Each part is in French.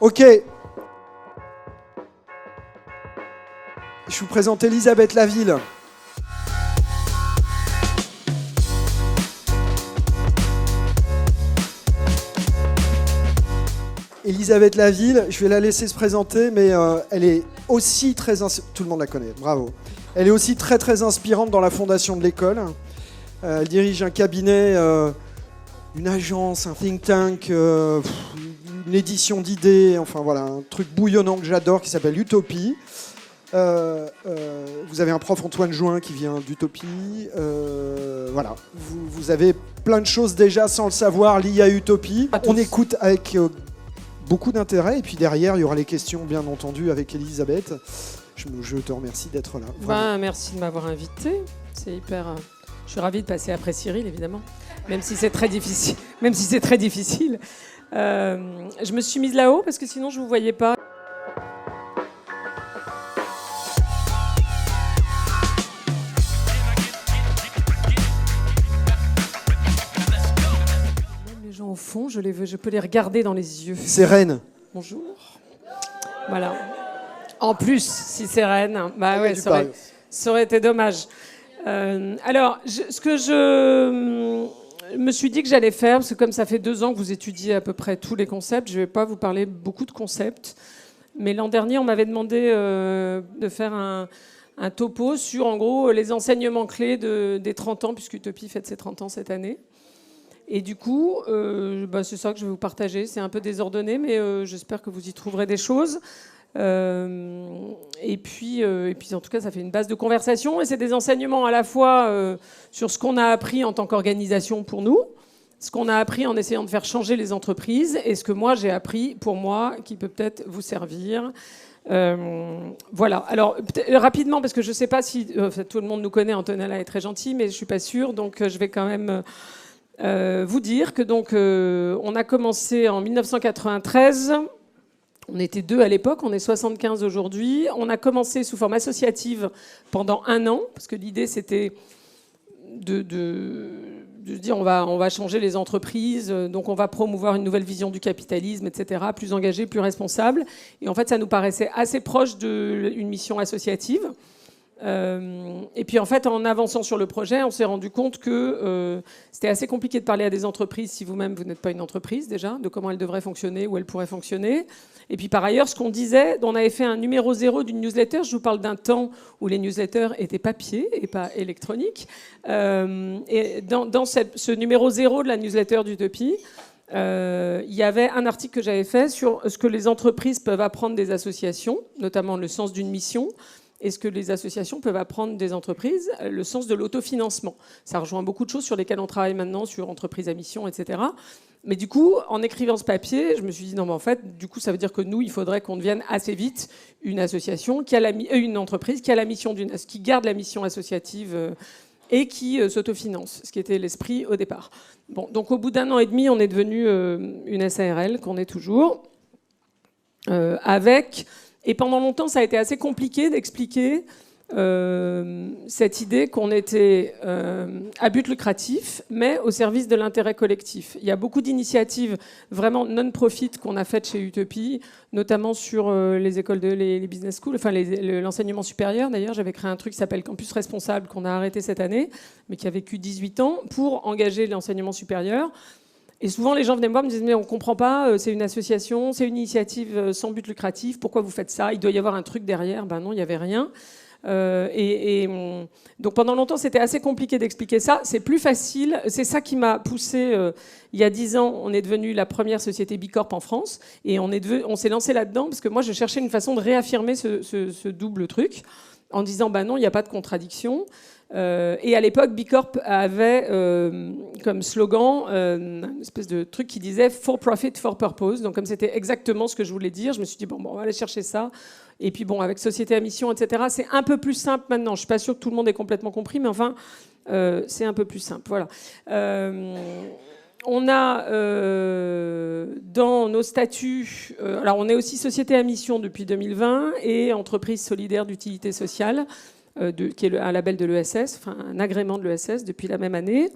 Ok. Je vous présente Elisabeth Laville. Elisabeth Laville, je vais la laisser se présenter, mais elle est aussi très... Tout le monde la connaît, bravo. Elle est aussi très inspirante dans la fondation de l'école. Elle dirige un cabinet, une agence, un think tank, une édition d'idées, enfin voilà, un truc bouillonnant que j'adore qui s'appelle Utopie. Vous avez un prof, Antoine Jouin, qui vient d'Utopie. Voilà, vous avez plein de choses déjà sans le savoir liées à Utopie. On écoute avec beaucoup d'intérêt et puis derrière, il y aura les questions, bien entendu, avec Elisabeth. Je te remercie d'être là. Merci de m'avoir invité. C'est hyper... Je suis ravie de passer après Cyril, évidemment, même si c'est très difficile. Je me suis mise là-haut parce que sinon, je ne vous voyais pas. Au fond, je peux les regarder dans les yeux. C'est Rennes. Bonjour. Voilà. En plus, si c'est Rennes, bah ouais, ça aurait été dommage. Alors, ce que je me suis dit que j'allais faire, parce que comme ça fait 2 ans que vous étudiez à peu près tous les concepts, je ne vais pas vous parler beaucoup de concepts, mais l'an dernier, on m'avait demandé de faire un topo sur, en gros, les enseignements clés des 30 ans, puisque Utopie fête ses 30 ans cette année. Et du coup, c'est ça que je vais vous partager. C'est un peu désordonné, mais j'espère que vous y trouverez des choses. Et puis, en tout cas, ça fait une base de conversation. Et c'est des enseignements à la fois sur ce qu'on a appris en tant qu'organisation pour nous, ce qu'on a appris en essayant de faire changer les entreprises, et ce que moi, j'ai appris pour moi, qui peut peut-être vous servir. Voilà. Alors, rapidement, parce que je ne sais pas si... tout le monde nous connaît, Antonella est très gentille, mais je ne suis pas sûre. Donc, je vais quand même... vous dire que donc on a commencé en 1993, on était 2 à l'époque, on est 75 aujourd'hui. On a commencé sous forme associative pendant 1 an, parce que l'idée c'était de dire on va changer les entreprises, donc on va promouvoir une nouvelle vision du capitalisme, etc., plus engagée, plus responsable. Et en fait, ça nous paraissait assez proche d'une mission associative. Et puis en fait, en avançant sur le projet, on s'est rendu compte que c'était assez compliqué de parler à des entreprises si vous-même vous n'êtes pas une entreprise déjà, de comment elles devraient fonctionner, où elles pourraient fonctionner. Et puis par ailleurs, ce qu'on disait, on avait fait un numéro 0 d'une newsletter. Je vous parle d'un temps où les newsletters étaient papier et pas électroniques. Et dans ce numéro 0 de la newsletter d'Utopie, il y avait un article que j'avais fait sur ce que les entreprises peuvent apprendre des associations, notamment le sens d'une mission. Est-ce que les associations peuvent apprendre des entreprises le sens de l'autofinancement? Ça rejoint beaucoup de choses sur lesquelles on travaille maintenant, sur entreprises à mission, etc. Mais du coup, en écrivant ce papier, je me suis dit, non, mais en fait, du coup, ça veut dire que nous, il faudrait qu'on devienne assez vite une association, une entreprise qui a la mission qui garde la mission associative et qui s'autofinance, ce qui était l'esprit au départ. Bon, donc au bout d'1 an et demi, on est devenu une SARL, qu'on est toujours, avec... Et pendant longtemps, ça a été assez compliqué d'expliquer cette idée qu'on était à but lucratif, mais au service de l'intérêt collectif. Il y a beaucoup d'initiatives vraiment non-profit qu'on a faites chez Utopie, notamment sur les écoles les business schools, enfin l'enseignement supérieur. D'ailleurs, j'avais créé un truc qui s'appelle Campus Responsable, qu'on a arrêté cette année, mais qui a vécu 18 ans, pour engager l'enseignement supérieur. Et souvent, les gens venaient me voir et me disaient « Mais on ne comprend pas, c'est une association, c'est une initiative sans but lucratif, pourquoi vous faites ça? Il doit y avoir un truc derrière. » Ben non, il n'y avait rien. Donc pendant longtemps, c'était assez compliqué d'expliquer ça. C'est plus facile. C'est ça qui m'a poussé. Il y a 10 ans, on est devenu la première société Bicorp en France. Et on s'est lancé là-dedans parce que moi, je cherchais une façon de réaffirmer ce double truc en disant « Ben non, il n'y a pas de contradiction. » Et à l'époque, Bicorp avait comme slogan une espèce de truc qui disait « For profit, for purpose ». Donc comme c'était exactement ce que je voulais dire, je me suis dit bon, on va aller chercher ça. Et puis bon, avec société à mission, etc., c'est un peu plus simple maintenant. Je ne suis pas sûre que tout le monde ait complètement compris, mais enfin, c'est un peu plus simple. Voilà. On a dans nos statuts... alors on est aussi société à mission depuis 2020 et entreprise solidaire d'utilité sociale, qui est un label de l'ESS, enfin un agrément de l'ESS depuis la même année.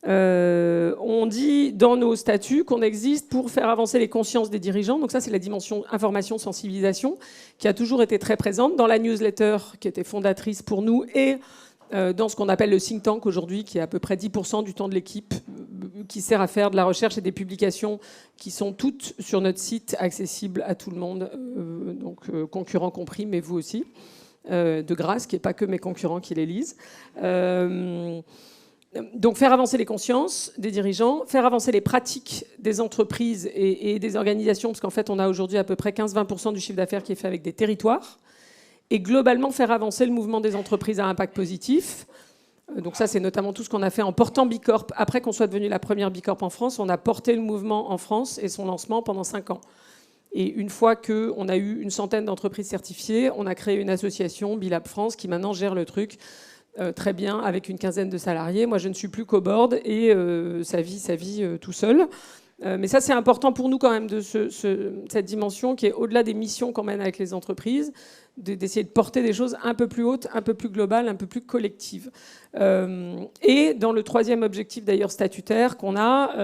On dit dans nos statuts qu'on existe pour faire avancer les consciences des dirigeants. Donc ça, c'est la dimension information-sensibilisation qui a toujours été très présente dans la newsletter qui était fondatrice pour nous et dans ce qu'on appelle le think tank aujourd'hui, qui est à peu près 10% du temps de l'équipe, qui sert à faire de la recherche et des publications qui sont toutes sur notre site, accessibles à tout le monde, donc concurrents compris, mais vous aussi, de grâce, qui n'est pas que mes concurrents qui les lisent. Donc faire avancer les consciences des dirigeants, faire avancer les pratiques des entreprises et des organisations, parce qu'en fait on a aujourd'hui à peu près 15-20% du chiffre d'affaires qui est fait avec des territoires, et globalement faire avancer le mouvement des entreprises à impact positif. Donc ça c'est notamment tout ce qu'on a fait en portant Bicorp. Après qu'on soit devenu la première Bicorp en France, on a porté le mouvement en France et son lancement pendant 5 ans. Et une fois qu'on a eu une centaine d'entreprises certifiées, on a créé une association, Bilab France, qui maintenant gère le truc très bien, avec une quinzaine de salariés. Moi, je ne suis plus qu'au board et ça vit tout seul. Mais ça, c'est important pour nous quand même, de cette dimension qui est au-delà des missions qu'on mène avec les entreprises, d'essayer de porter des choses un peu plus hautes, un peu plus globales, un peu plus collectives. Et dans le troisième objectif d'ailleurs statutaire qu'on a,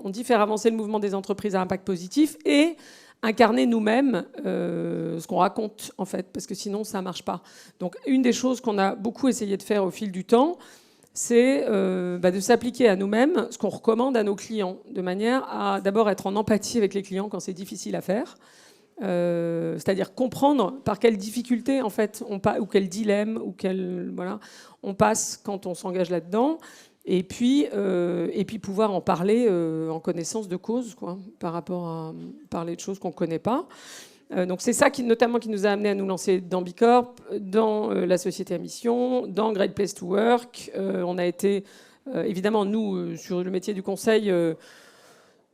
on dit faire avancer le mouvement des entreprises à impact positif et incarner nous-mêmes ce qu'on raconte, en fait, parce que sinon, ça ne marche pas. Donc, une des choses qu'on a beaucoup essayé de faire au fil du temps, c'est de s'appliquer à nous-mêmes ce qu'on recommande à nos clients, de manière à d'abord être en empathie avec les clients quand c'est difficile à faire, c'est-à-dire comprendre par quelles difficultés, en fait, ou quel dilemme, ou on passe quand on s'engage là-dedans. Et puis pouvoir en parler en connaissance de cause, quoi, par rapport à parler de choses qu'on ne connaît pas. Donc c'est ça notamment qui nous a amené à nous lancer dans Bicorp, dans la société à mission, dans Great Place to Work. On a été, évidemment, nous, sur le métier du conseil,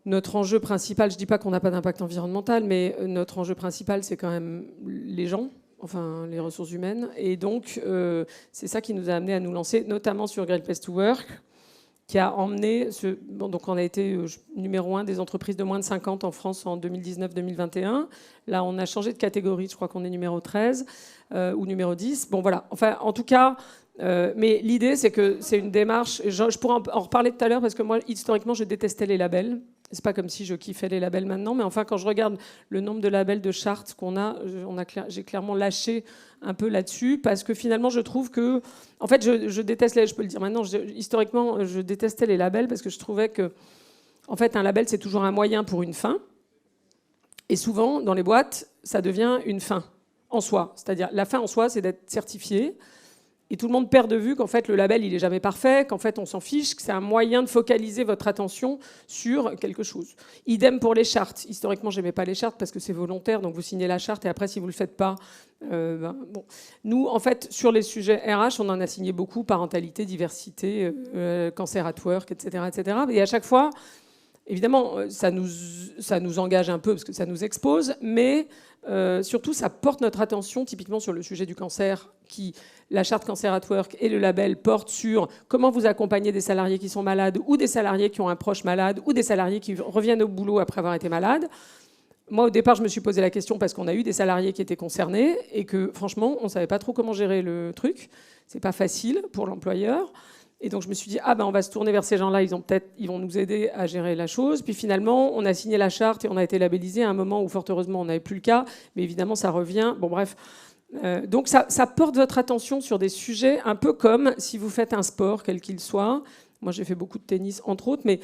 notre enjeu principal, je ne dis pas qu'on n'a pas d'impact environnemental, mais notre enjeu principal, c'est quand même les gens. Enfin, les ressources humaines. Et donc, c'est ça qui nous a amené à nous lancer, notamment sur Great Place to Work, qui a emmené... donc, on a été numéro 1 des entreprises de moins de 50 en France en 2019-2021. Là, on a changé de catégorie. Je crois qu'on est numéro 13 ou numéro 10. Bon, voilà. Enfin, en tout cas... mais l'idée, c'est que c'est une démarche... Je pourrais en reparler tout à l'heure, parce que moi, historiquement, je détestais les labels. C'est pas comme si je kiffais les labels maintenant, mais enfin, quand je regarde le nombre de labels de chartes qu'on a, j'ai clairement lâché un peu là-dessus, parce que finalement, je trouve que... En fait, je déteste je peux le dire maintenant, historiquement, je détestais les labels, parce que je trouvais que, en fait, un label, c'est toujours un moyen pour une fin. Et souvent, dans les boîtes, ça devient une fin en soi. C'est-à-dire, la fin en soi, c'est d'être certifié. Et tout le monde perd de vue qu'en fait, le label, il n'est jamais parfait, qu'en fait, on s'en fiche, que c'est un moyen de focaliser votre attention sur quelque chose. Idem pour les chartes. Historiquement, je n'aimais pas les chartes parce que c'est volontaire, donc vous signez la charte et après, si vous ne le faites pas... bon. Nous, en fait, sur les sujets RH, on en a signé beaucoup, parentalité, diversité, cancer at work, etc., etc. Et à chaque fois, évidemment, ça nous engage un peu parce que ça nous expose, mais surtout, ça porte notre attention typiquement sur le sujet du cancer, la charte Cancer at Work et le label portent sur comment vous accompagnez des salariés qui sont malades ou des salariés qui ont un proche malade ou des salariés qui reviennent au boulot après avoir été malades. Moi, au départ, je me suis posé la question parce qu'on a eu des salariés qui étaient concernés et que, franchement, on ne savait pas trop comment gérer le truc. C'est pas facile pour l'employeur. Et donc, je me suis dit, on va se tourner vers ces gens-là, ils vont nous aider à gérer la chose. Puis finalement, on a signé la charte et on a été labellisé à un moment où, fort heureusement, on n'avait plus le cas. Mais évidemment, ça revient. Bon, bref. Donc, ça porte votre attention sur des sujets un peu comme si vous faites un sport, quel qu'il soit. Moi, j'ai fait beaucoup de tennis, entre autres, mais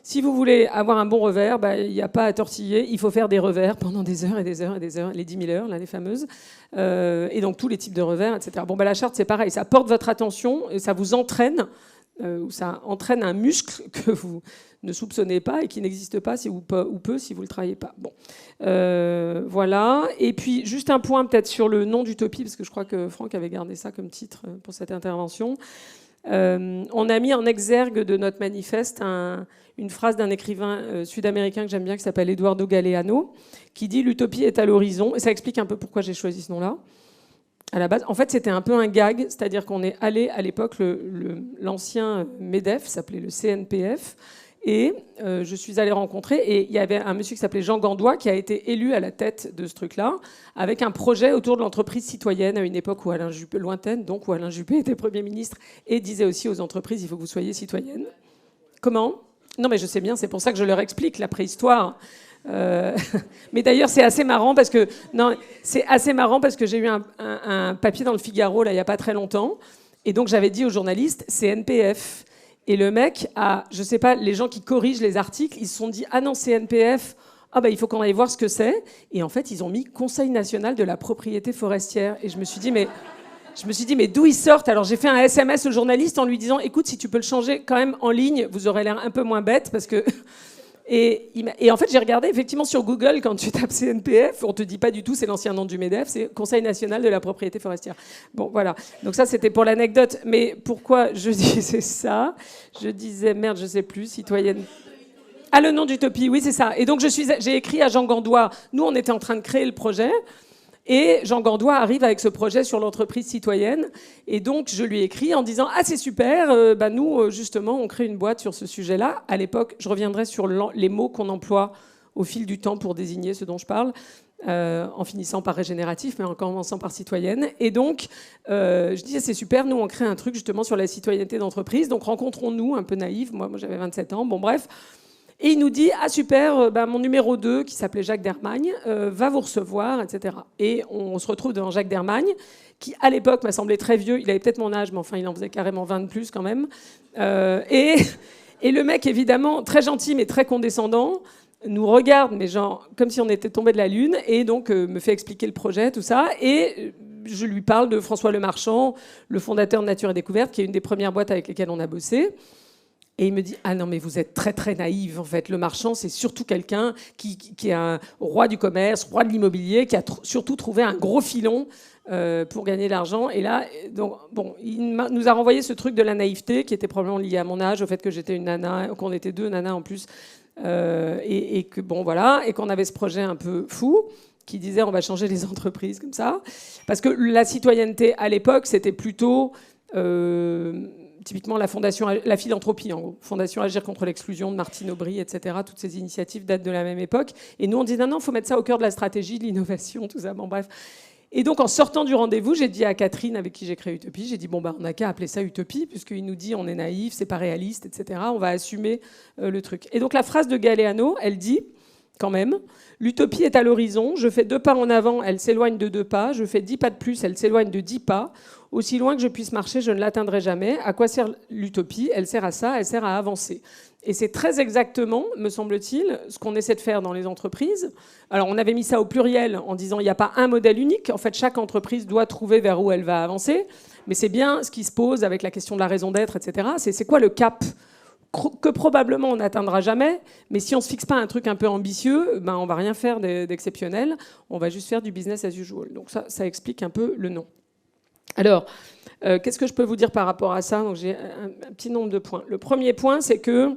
si vous voulez avoir un bon revers, il n'y a pas à tortiller, il faut faire des revers pendant des heures et des heures et des heures, les 10 000 heures, là, les fameuses, et donc tous les types de revers, etc. Bon, la charte, c'est pareil, ça porte votre attention et ça vous entraîne, ça entraîne un muscle que vous ne soupçonnez pas et qui n'existe pas ou peu si vous ne le travaillez pas. Bon, voilà. Et puis, juste un point peut-être sur le nom d'Utopie, parce que je crois que Franck avait gardé ça comme titre pour cette intervention. On a mis en exergue de notre manifeste une phrase d'un écrivain sud-américain que j'aime bien, qui s'appelle Eduardo Galeano, qui dit « L'utopie est à l'horizon ». Et ça explique un peu pourquoi j'ai choisi ce nom-là. À la base, en fait, c'était un peu un gag, c'est-à-dire qu'on est allé à l'époque, l'ancien MEDEF s'appelait le CNPF, Et je suis allée rencontrer, et il y avait un monsieur qui s'appelait Jean Gandois qui a été élu à la tête de ce truc-là, avec un projet autour de l'entreprise citoyenne à une époque où Alain Juppé, lointaine, donc où Alain Juppé était Premier ministre et disait aussi aux entreprises, il faut que vous soyez citoyennes. Comment ? Non mais je sais bien, c'est pour ça que je leur explique la préhistoire. Mais d'ailleurs c'est assez marrant parce que j'ai eu un papier dans le Figaro là il y a pas très longtemps, et donc j'avais dit aux journalistes c'est NPF. Et le mec je sais pas, les gens qui corrigent les articles, ils se sont dit ah non c'est NPF, ah bah il faut qu'on aille voir ce que c'est. Et en fait ils ont mis Conseil national de la propriété forestière. Et je me suis dit mais d'où ils sortent? Alors j'ai fait un SMS au journaliste en lui disant écoute si tu peux le changer quand même en ligne, vous aurez l'air un peu moins bête parce que et en fait, j'ai regardé effectivement sur Google, quand tu tapes CNPF, on te dit pas du tout, c'est l'ancien nom du MEDEF, c'est Conseil national de la propriété forestière. Bon, voilà. Donc ça, c'était pour l'anecdote. Mais pourquoi je disais ça? Je disais, merde, je sais plus, citoyenne. Ah, le nom d'Utopie, oui, c'est ça. Et donc, j'ai écrit à Jean Gandois. Nous, on était en train de créer le projet. Et Jean Gandois arrive avec ce projet sur l'entreprise citoyenne. Et donc, je lui écris en disant « Ah, c'est super, nous, justement, on crée une boîte sur ce sujet-là. » À l'époque, je reviendrai sur les mots qu'on emploie au fil du temps pour désigner ce dont je parle, en finissant par régénératif, mais en commençant par citoyenne. Et donc, je dis « C'est super, nous, on crée un truc justement sur la citoyenneté d'entreprise. Donc, rencontrons-nous, un peu naïf. Moi, j'avais 27 ans. Bon, bref. » Et il nous dit « Ah super, mon numéro 2, qui s'appelait Jacques Dermagne, va vous recevoir, etc. » Et on se retrouve devant Jacques Dermagne, qui à l'époque m'a semblé très vieux. Il avait peut-être mon âge, mais enfin il en faisait carrément 20 de plus quand même. Et le mec, évidemment, très gentil mais très condescendant, nous regarde, mais genre comme si on était tombé de la lune, et donc me fait expliquer le projet, tout ça. Et je lui parle de François Lemarchand, le fondateur de Nature et Découverte, qui est une des premières boîtes avec lesquelles on a bossé. Et il me dit « Ah non, mais vous êtes très, très naïve, en fait. Le marchand, c'est surtout quelqu'un qui est un roi du commerce, roi de l'immobilier, qui a surtout trouvé un gros filon pour gagner de l'argent. » Et là, donc, bon, il nous a renvoyé ce truc de la naïveté, qui était probablement lié à mon âge, au fait que j'étais une nana, qu'on était deux nanas en plus, et que, bon, voilà, et qu'on avait ce projet un peu fou, qui disait « On va changer les entreprises comme ça. » Parce que la citoyenneté, à l'époque, c'était plutôt... typiquement la philanthropie, en gros. Fondation Agir contre l'exclusion de Martine Aubry, etc. Toutes ces initiatives datent de la même époque. Et nous, on dit non, il faut mettre ça au cœur de la stratégie, de l'innovation, tout ça. Bon, bref. Et donc, en sortant du rendez-vous, j'ai dit à Catherine, avec qui j'ai créé Utopie, j'ai dit, on n'a qu'à appeler ça Utopie, puisqu'il nous dit on est naïf, c'est pas réaliste, etc. On va assumer le truc. Et donc, la phrase de Galeano, elle dit, quand même, l'utopie est à l'horizon, je fais 2 pas en avant, elle s'éloigne de 2 pas, je fais 10 pas de plus, elle s'éloigne de 10 pas. Aussi loin que je puisse marcher, je ne l'atteindrai jamais. À quoi sert l'utopie? Elle sert à ça, elle sert à avancer. Et c'est très exactement, me semble-t-il, ce qu'on essaie de faire dans les entreprises. Alors, on avait mis ça au pluriel en disant il n'y a pas un modèle unique. En fait, chaque entreprise doit trouver vers où elle va avancer. Mais c'est bien ce qui se pose avec la question de la raison d'être, etc. C'est quoi le cap que probablement on n'atteindra jamais, mais si on ne se fixe pas un truc un peu ambitieux, on ne va rien faire d'exceptionnel, on va juste faire du business as usual. Donc ça explique un peu le nom. Alors, qu'est-ce que je peux vous dire par rapport à ça? Donc, j'ai un petit nombre de points. Le premier point, c'est que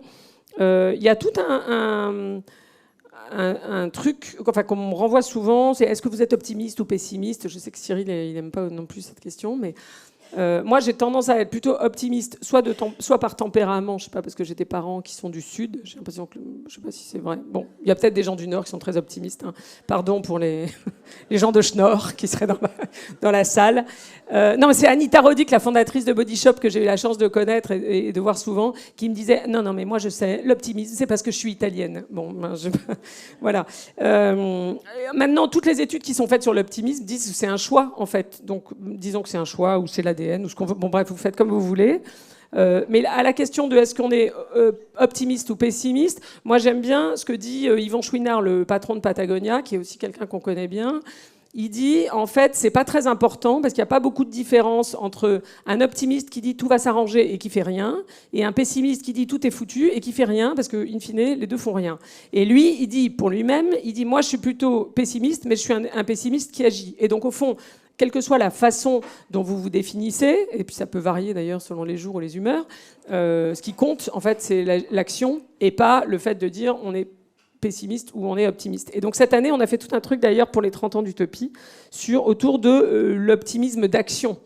y a tout un truc qu'on me renvoie souvent, c'est est-ce que vous êtes optimiste ou pessimiste? Je sais que Cyril, il n'aime pas non plus cette question, mais moi, j'ai tendance à être plutôt optimiste, soit par tempérament, je sais pas, parce que j'ai des parents qui sont du Sud, j'ai l'impression que, je sais pas si c'est vrai. Bon, il y a peut-être des gens du Nord qui sont très optimistes. Hein. Pardon pour les gens de Schnorr qui seraient dans la salle. Non, mais c'est Anita Roddick, la fondatrice de Body Shop, que j'ai eu la chance de connaître et de voir souvent, qui me disait non, mais moi je sais, l'optimisme, c'est parce que je suis italienne. Bon, voilà. Maintenant, toutes les études qui sont faites sur l'optimisme disent que c'est un choix, en fait. Donc, disons que c'est un choix ou c'est l'ADN ou ce qu'on veut. Bon, bref, vous faites comme vous voulez. Mais à la question de est-ce qu'on est optimiste ou pessimiste, moi j'aime bien ce que dit Yvan Chouinard, le patron de Patagonia, qui est aussi quelqu'un qu'on connaît bien. Il dit, en fait, c'est pas très important parce qu'il n'y a pas beaucoup de différence entre un optimiste qui dit tout va s'arranger et qui fait rien, et un pessimiste qui dit tout est foutu et qui fait rien parce que, in fine, les deux font rien. Et lui, il dit pour lui-même, il dit moi je suis plutôt pessimiste, mais je suis un pessimiste qui agit. Et donc au fond, quelle que soit la façon dont vous vous définissez, et puis ça peut varier d'ailleurs selon les jours ou les humeurs, ce qui compte, en fait, c'est l'action et pas le fait de dire on est pessimiste ou on est optimiste. Et donc cette année, on a fait tout un truc d'ailleurs pour les 30 ans d'Utopie autour de l'optimisme d'action.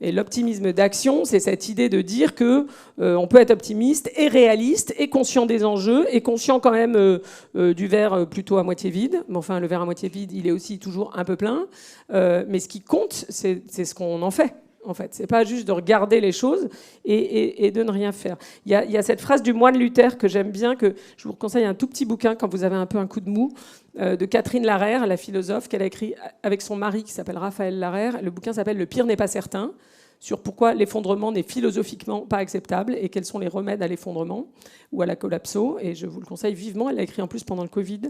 Et l'optimisme d'action, c'est cette idée de dire que on peut être optimiste et réaliste et conscient des enjeux et conscient quand même du verre plutôt à moitié vide. Mais enfin, le verre à moitié vide, il est aussi toujours un peu plein. Mais ce qui compte, c'est ce qu'on en fait. En fait, c'est pas juste de regarder les choses et de ne rien faire. Il y a cette phrase du moine Luther que j'aime bien, que je vous conseille, un tout petit bouquin quand vous avez un peu un coup de mou, de Catherine Larère, la philosophe, qu'elle a écrit avec son mari qui s'appelle Raphaël Larère. Le bouquin s'appelle Le pire n'est pas certain, sur pourquoi l'effondrement n'est philosophiquement pas acceptable et quels sont les remèdes à l'effondrement ou à la collapso. Et je vous le conseille vivement. Elle l'a écrit en plus pendant le Covid.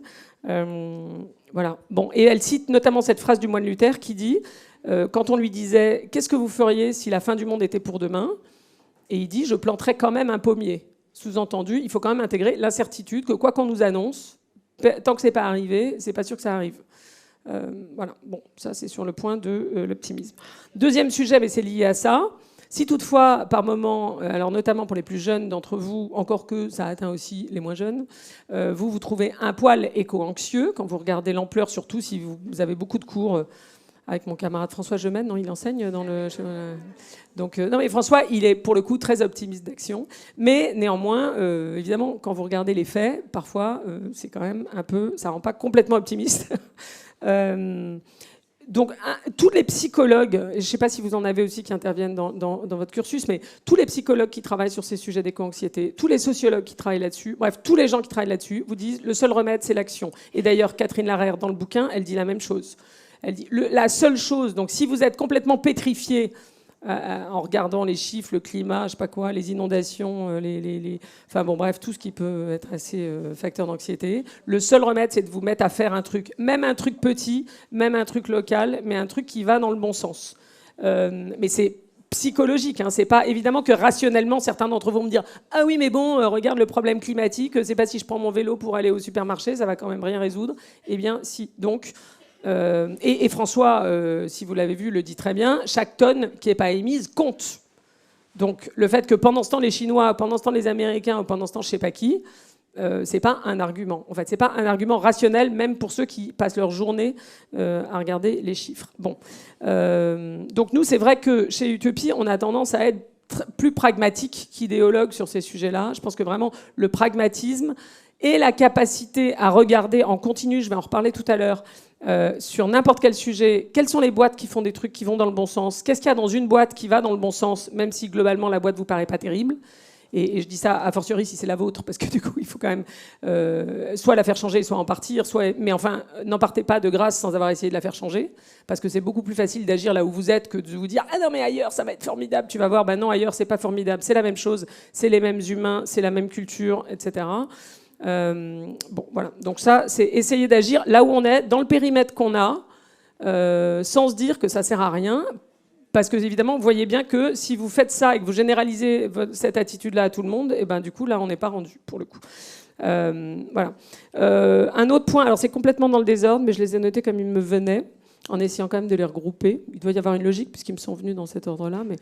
Voilà. Bon, et elle cite notamment cette phrase du moine Luther qui dit, quand on lui disait « Qu'est-ce que vous feriez si la fin du monde était pour demain ?» Et il dit « Je planterais quand même un pommier. » Sous-entendu, il faut quand même intégrer l'incertitude que quoi qu'on nous annonce, tant que c'est pas arrivé, c'est pas sûr que ça arrive. Voilà, bon, ça c'est sur le point de l'optimisme. Deuxième sujet, mais c'est lié à ça. Si toutefois, par moment, alors notamment pour les plus jeunes d'entre vous, encore que ça atteint aussi les moins jeunes, vous trouvez un poil éco-anxieux quand vous regardez l'ampleur, surtout si vous avez beaucoup de cours avec mon camarade François Gemène, non, il enseigne dans le... Donc, non, mais François, il est pour le coup très optimiste d'action. Mais néanmoins, évidemment, quand vous regardez les faits, parfois, c'est quand même un peu... Ça ne rend pas complètement optimiste. Donc, tous les psychologues, je ne sais pas si vous en avez aussi qui interviennent dans votre cursus, mais tous les psychologues qui travaillent sur ces sujets d'éco-anxiété, tous les sociologues qui travaillent là-dessus, bref, tous les gens qui travaillent là-dessus, vous disent le seul remède, c'est l'action. Et d'ailleurs, Catherine Larère, dans le bouquin, elle dit la même chose. Elle dit la seule chose, donc si vous êtes complètement pétrifié en regardant les chiffres, le climat, je sais pas quoi, les inondations, enfin bon bref, tout ce qui peut être assez facteur d'anxiété, le seul remède, c'est de vous mettre à faire un truc, même un truc petit, même un truc local, mais un truc qui va dans le bon sens. Mais c'est psychologique, hein. C'est pas évidemment que rationnellement certains d'entre vous vont me dire ah oui mais bon regarde le problème climatique, c'est pas si je prends mon vélo pour aller au supermarché, ça va quand même rien résoudre. Eh bien si, donc et François, si vous l'avez vu, le dit très bien, chaque tonne qui n'est pas émise compte. Donc le fait que pendant ce temps les Chinois, pendant ce temps les Américains, ou pendant ce temps je ne sais pas qui, c'est pas un argument. En fait, c'est pas un argument rationnel, même pour ceux qui passent leur journée à regarder les chiffres. Bon, donc nous, c'est vrai que chez Utopie, on a tendance à être plus pragmatique qu'idéologue sur ces sujets-là. Je pense que vraiment le pragmatisme et la capacité à regarder en continu, je vais en reparler tout à l'heure, sur n'importe quel sujet, quelles sont les boîtes qui font des trucs qui vont dans le bon sens, qu'est-ce qu'il y a dans une boîte qui va dans le bon sens, même si globalement la boîte vous paraît pas terrible. Et je dis ça a fortiori si c'est la vôtre, parce que du coup il faut quand même soit la faire changer, soit en partir, mais enfin n'en partez pas de grâce sans avoir essayé de la faire changer, parce que c'est beaucoup plus facile d'agir là où vous êtes que de vous dire ah non mais ailleurs ça va être formidable, tu vas voir, ben non ailleurs c'est pas formidable, c'est la même chose, c'est les mêmes humains, c'est la même culture, etc. Bon, voilà. Donc ça, c'est essayer d'agir là où on est, dans le périmètre qu'on a, sans se dire que ça sert à rien. Parce que, évidemment, vous voyez bien que si vous faites ça et que vous généralisez cette attitude-là à tout le monde, et ben, du coup, là, on n'est pas rendu, pour le coup. Voilà. Un autre point, alors c'est complètement dans le désordre, mais je les ai notés comme ils me venaient, en essayant quand même de les regrouper. Il doit y avoir une logique, puisqu'ils me sont venus dans cet ordre-là, mais...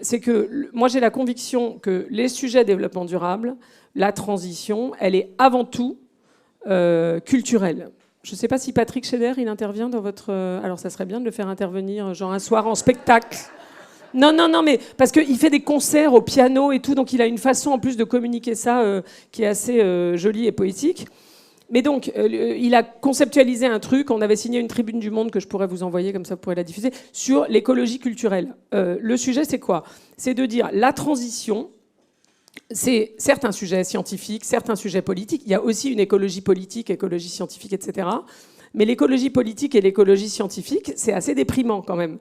c'est que moi j'ai la conviction que les sujets développement durable, la transition, elle est avant tout culturelle. Je ne sais pas si Patrick Scheder, il intervient dans votre... alors ça serait bien de le faire intervenir genre un soir en spectacle. Non, mais parce qu'il fait des concerts au piano et tout, donc il a une façon en plus de communiquer ça qui est assez jolie et poétique. Mais donc, il a conceptualisé un truc, on avait signé une tribune du Monde que je pourrais vous envoyer, comme ça vous pourrez la diffuser, sur l'écologie culturelle. Le sujet, c'est quoi ? C'est de dire la transition, c'est certes un sujet scientifique, certes un sujet politique, il y a aussi une écologie politique, écologie scientifique, etc. Mais l'écologie politique et l'écologie scientifique, c'est assez déprimant quand même.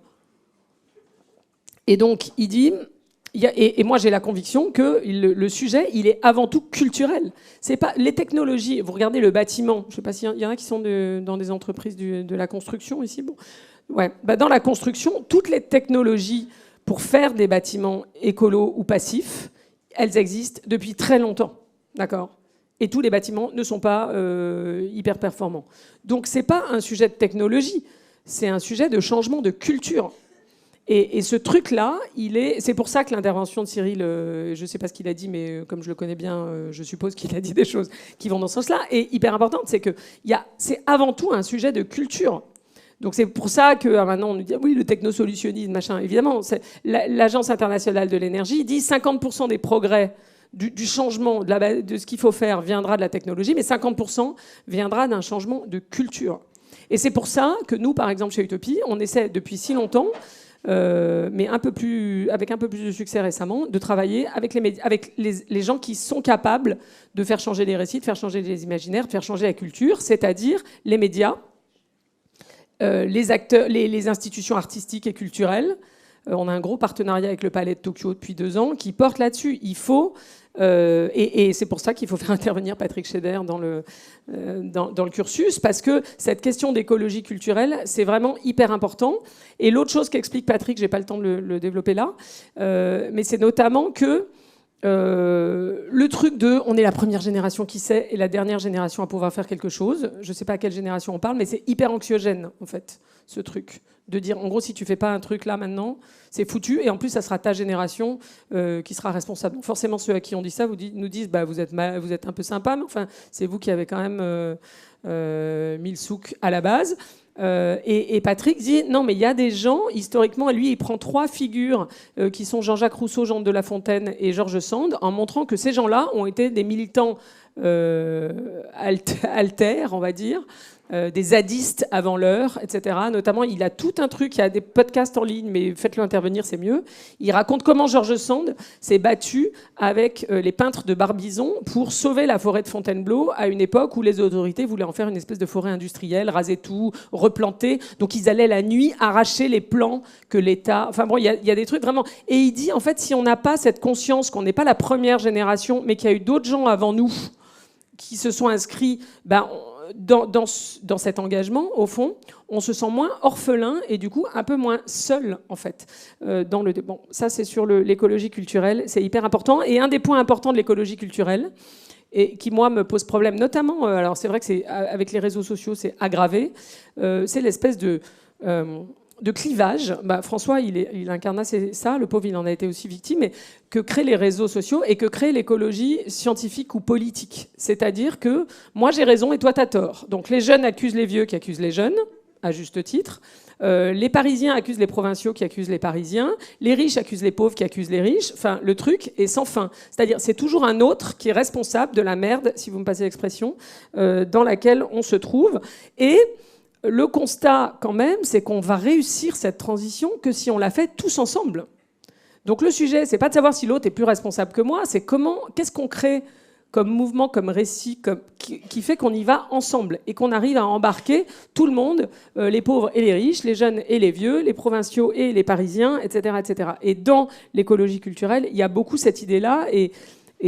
Et donc, il dit... Et moi, j'ai la conviction que le sujet, il est avant tout culturel. C'est pas les technologies. Vous regardez le bâtiment. Je ne sais pas s'il y en a qui sont dans des entreprises de la construction ici. Bon, ouais. Bah, dans la construction, toutes les technologies pour faire des bâtiments écolos ou passifs, elles existent depuis très longtemps. D'accord ? Et tous les bâtiments ne sont pas hyper performants. Donc, c'est pas un sujet de technologie. C'est un sujet de changement de culture. Et ce truc-là, c'est pour ça que l'intervention de Cyril, je ne sais pas ce qu'il a dit, mais comme je le connais bien, je suppose qu'il a dit des choses qui vont dans ce sens-là, est hyper importante. C'est que c'est avant tout un sujet de culture. Donc c'est pour ça que maintenant on nous dit oui, le technosolutionnisme, machin. Évidemment, l'Agence internationale de l'énergie dit 50% des progrès du changement, de ce qu'il faut faire viendra de la technologie, mais 50% viendra d'un changement de culture. Et c'est pour ça que nous, par exemple, chez Utopie, on essaie depuis si longtemps, mais avec un peu plus de succès récemment, de travailler avec les gens qui sont capables de faire changer les récits, de faire changer les imaginaires, de faire changer la culture, c'est-à-dire les médias, les acteurs, les institutions artistiques et culturelles. On a un gros partenariat avec le Palais de Tokyo depuis 2 ans qui porte là-dessus. Il faut... et c'est pour ça qu'il faut faire intervenir Patrick Schneider dans le cursus, parce que cette question d'écologie culturelle, c'est vraiment hyper important. Et l'autre chose qu'explique Patrick, j'ai pas le temps de le développer là, mais c'est notamment que le truc de on est la première génération qui sait et la dernière génération à pouvoir faire quelque chose, je sais pas à quelle génération on parle, mais c'est hyper anxiogène en fait, ce truc. De dire, en gros, si tu fais pas un truc là maintenant, c'est foutu. Et en plus, ça sera ta génération qui sera responsable. Donc forcément, ceux à qui on dit ça nous disent, bah, vous êtes un peu sympa, mais enfin, c'est vous qui avez quand même mis le souk à la base. Et Patrick dit, non, mais il y a des gens, historiquement, lui, il prend 3 figures qui sont Jean-Jacques Rousseau, Jean de La Fontaine et Georges Sand, en montrant que ces gens-là ont été des militants altères, on va dire, des zadistes avant l'heure, etc. Notamment, il a tout un truc, il y a des podcasts en ligne, mais faites-le intervenir, c'est mieux. Il raconte comment Georges Sand s'est battu avec les peintres de Barbizon pour sauver la forêt de Fontainebleau à une époque où les autorités voulaient en faire une espèce de forêt industrielle, raser tout, replanter. Donc ils allaient la nuit arracher les plants que l'État... Enfin bon, il y a des trucs vraiment... Et il dit, en fait, si on n'a pas cette conscience qu'on n'est pas la première génération, mais qu'il y a eu d'autres gens avant nous qui se sont inscrits... Dans cet engagement, au fond, on se sent moins orphelin et du coup un peu moins seul, en fait. Bon, ça, c'est sur l'écologie culturelle, c'est hyper important. Et un des points importants de l'écologie culturelle, et qui, moi, me pose problème, notamment, alors c'est vrai que avec les réseaux sociaux, c'est aggravé, c'est l'espèce de clivage. François, il incarna ça, le pauvre, il en a été aussi victime, mais que créent les réseaux sociaux et que crée l'écologie scientifique ou politique. C'est-à-dire que moi, j'ai raison et toi, t'as tort. Donc les jeunes accusent les vieux qui accusent les jeunes, à juste titre. Les Parisiens accusent les provinciaux qui accusent les Parisiens. Les riches accusent les pauvres qui accusent les riches. Enfin, le truc est sans fin. C'est-à-dire, c'est toujours un autre qui est responsable de la merde, si vous me passez l'expression, dans laquelle on se trouve. Et... le constat, quand même, c'est qu'on va réussir cette transition que si on la fait tous ensemble. Donc le sujet, c'est pas de savoir si l'autre est plus responsable que moi, c'est qu'est-ce qu'on crée comme mouvement, comme récit, qui fait qu'on y va ensemble et qu'on arrive à embarquer tout le monde, les pauvres et les riches, les jeunes et les vieux, les provinciaux et les Parisiens, etc., etc. Et dans l'écologie culturelle, il y a beaucoup cette idée-là et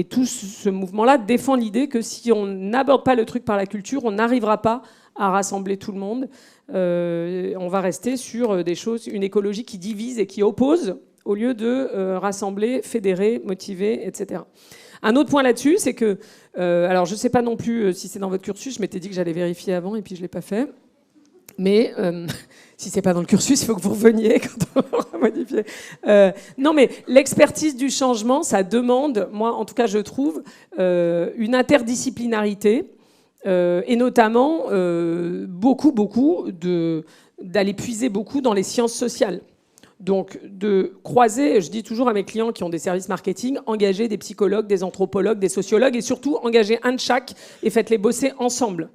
tout ce mouvement-là défend l'idée que si on n'aborde pas le truc par la culture, on n'arrivera pas à rassembler tout le monde. On va rester sur des choses, une écologie qui divise et qui oppose, au lieu de rassembler, fédérer, motiver, etc. Un autre point là-dessus, c'est que... alors, je ne sais pas non plus si c'est dans votre cursus, je m'étais dit que j'allais vérifier avant, et puis je ne l'ai pas fait. Mais si c'est pas dans le cursus, il faut que vous reveniez quand on aura modifié. Non, mais l'expertise du changement, ça demande, moi en tout cas je trouve, une interdisciplinarité et notamment d'aller puiser beaucoup dans les sciences sociales. Donc de croiser, je dis toujours à mes clients qui ont des services marketing, engager des psychologues, des anthropologues, des sociologues et surtout engager un de chaque et faites-les bosser ensemble.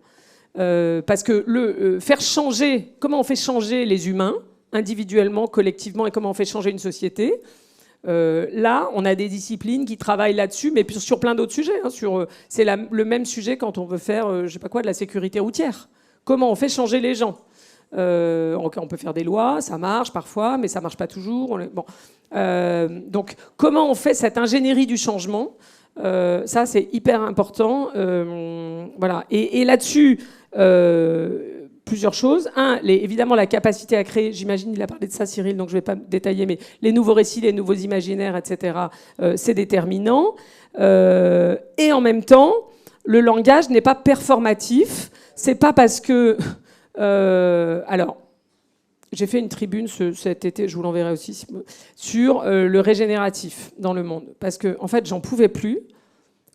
Parce que faire changer, comment on fait changer les humains, individuellement, collectivement, et comment on fait changer une société, là, on a des disciplines qui travaillent là-dessus, mais sur plein d'autres sujets. C'est le même sujet quand on veut faire, je sais pas quoi, de la sécurité routière. Comment on fait changer les gens ? On peut faire des lois, ça marche parfois, mais ça marche pas toujours. Donc, comment on fait cette ingénierie du changement ? Ça, c'est hyper important. Voilà. Et là-dessus, plusieurs choses. Évidemment, la capacité à créer, j'imagine, il a parlé de ça, Cyril, donc je ne vais pas détailler, mais les nouveaux récits, les nouveaux imaginaires, etc., c'est déterminant. Et en même temps, le langage n'est pas performatif. C'est pas parce que... alors, j'ai fait une tribune cet été, je vous l'enverrai aussi, sur le régénératif dans le monde. Parce que, en fait, j'en pouvais plus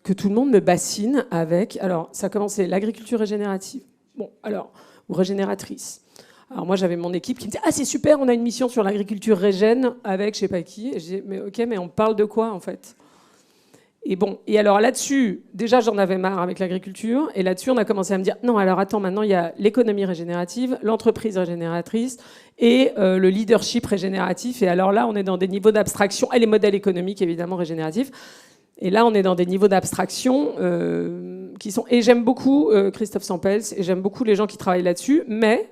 que tout le monde me bassine avec... Alors, ça a commencé l'agriculture régénérative. Bon, alors, ou régénératrice. Alors moi, j'avais mon équipe qui me disait « Ah, c'est super, on a une mission sur l'agriculture régène avec je sais pas qui. » Et je dis « Mais ok, mais on parle de quoi, en fait ?» Et bon, et alors là-dessus, déjà, j'en avais marre avec l'agriculture. Et là-dessus, on a commencé à me dire « Non, alors attends, maintenant, il y a l'économie régénérative, l'entreprise régénératrice et le leadership régénératif. » Et alors là, on est dans des niveaux d'abstraction, et les modèles économiques, évidemment, régénératifs. Et là, on est dans des niveaux d'abstraction qui sont... Et j'aime beaucoup Christophe Sampels, et j'aime beaucoup les gens qui travaillent là-dessus, mais...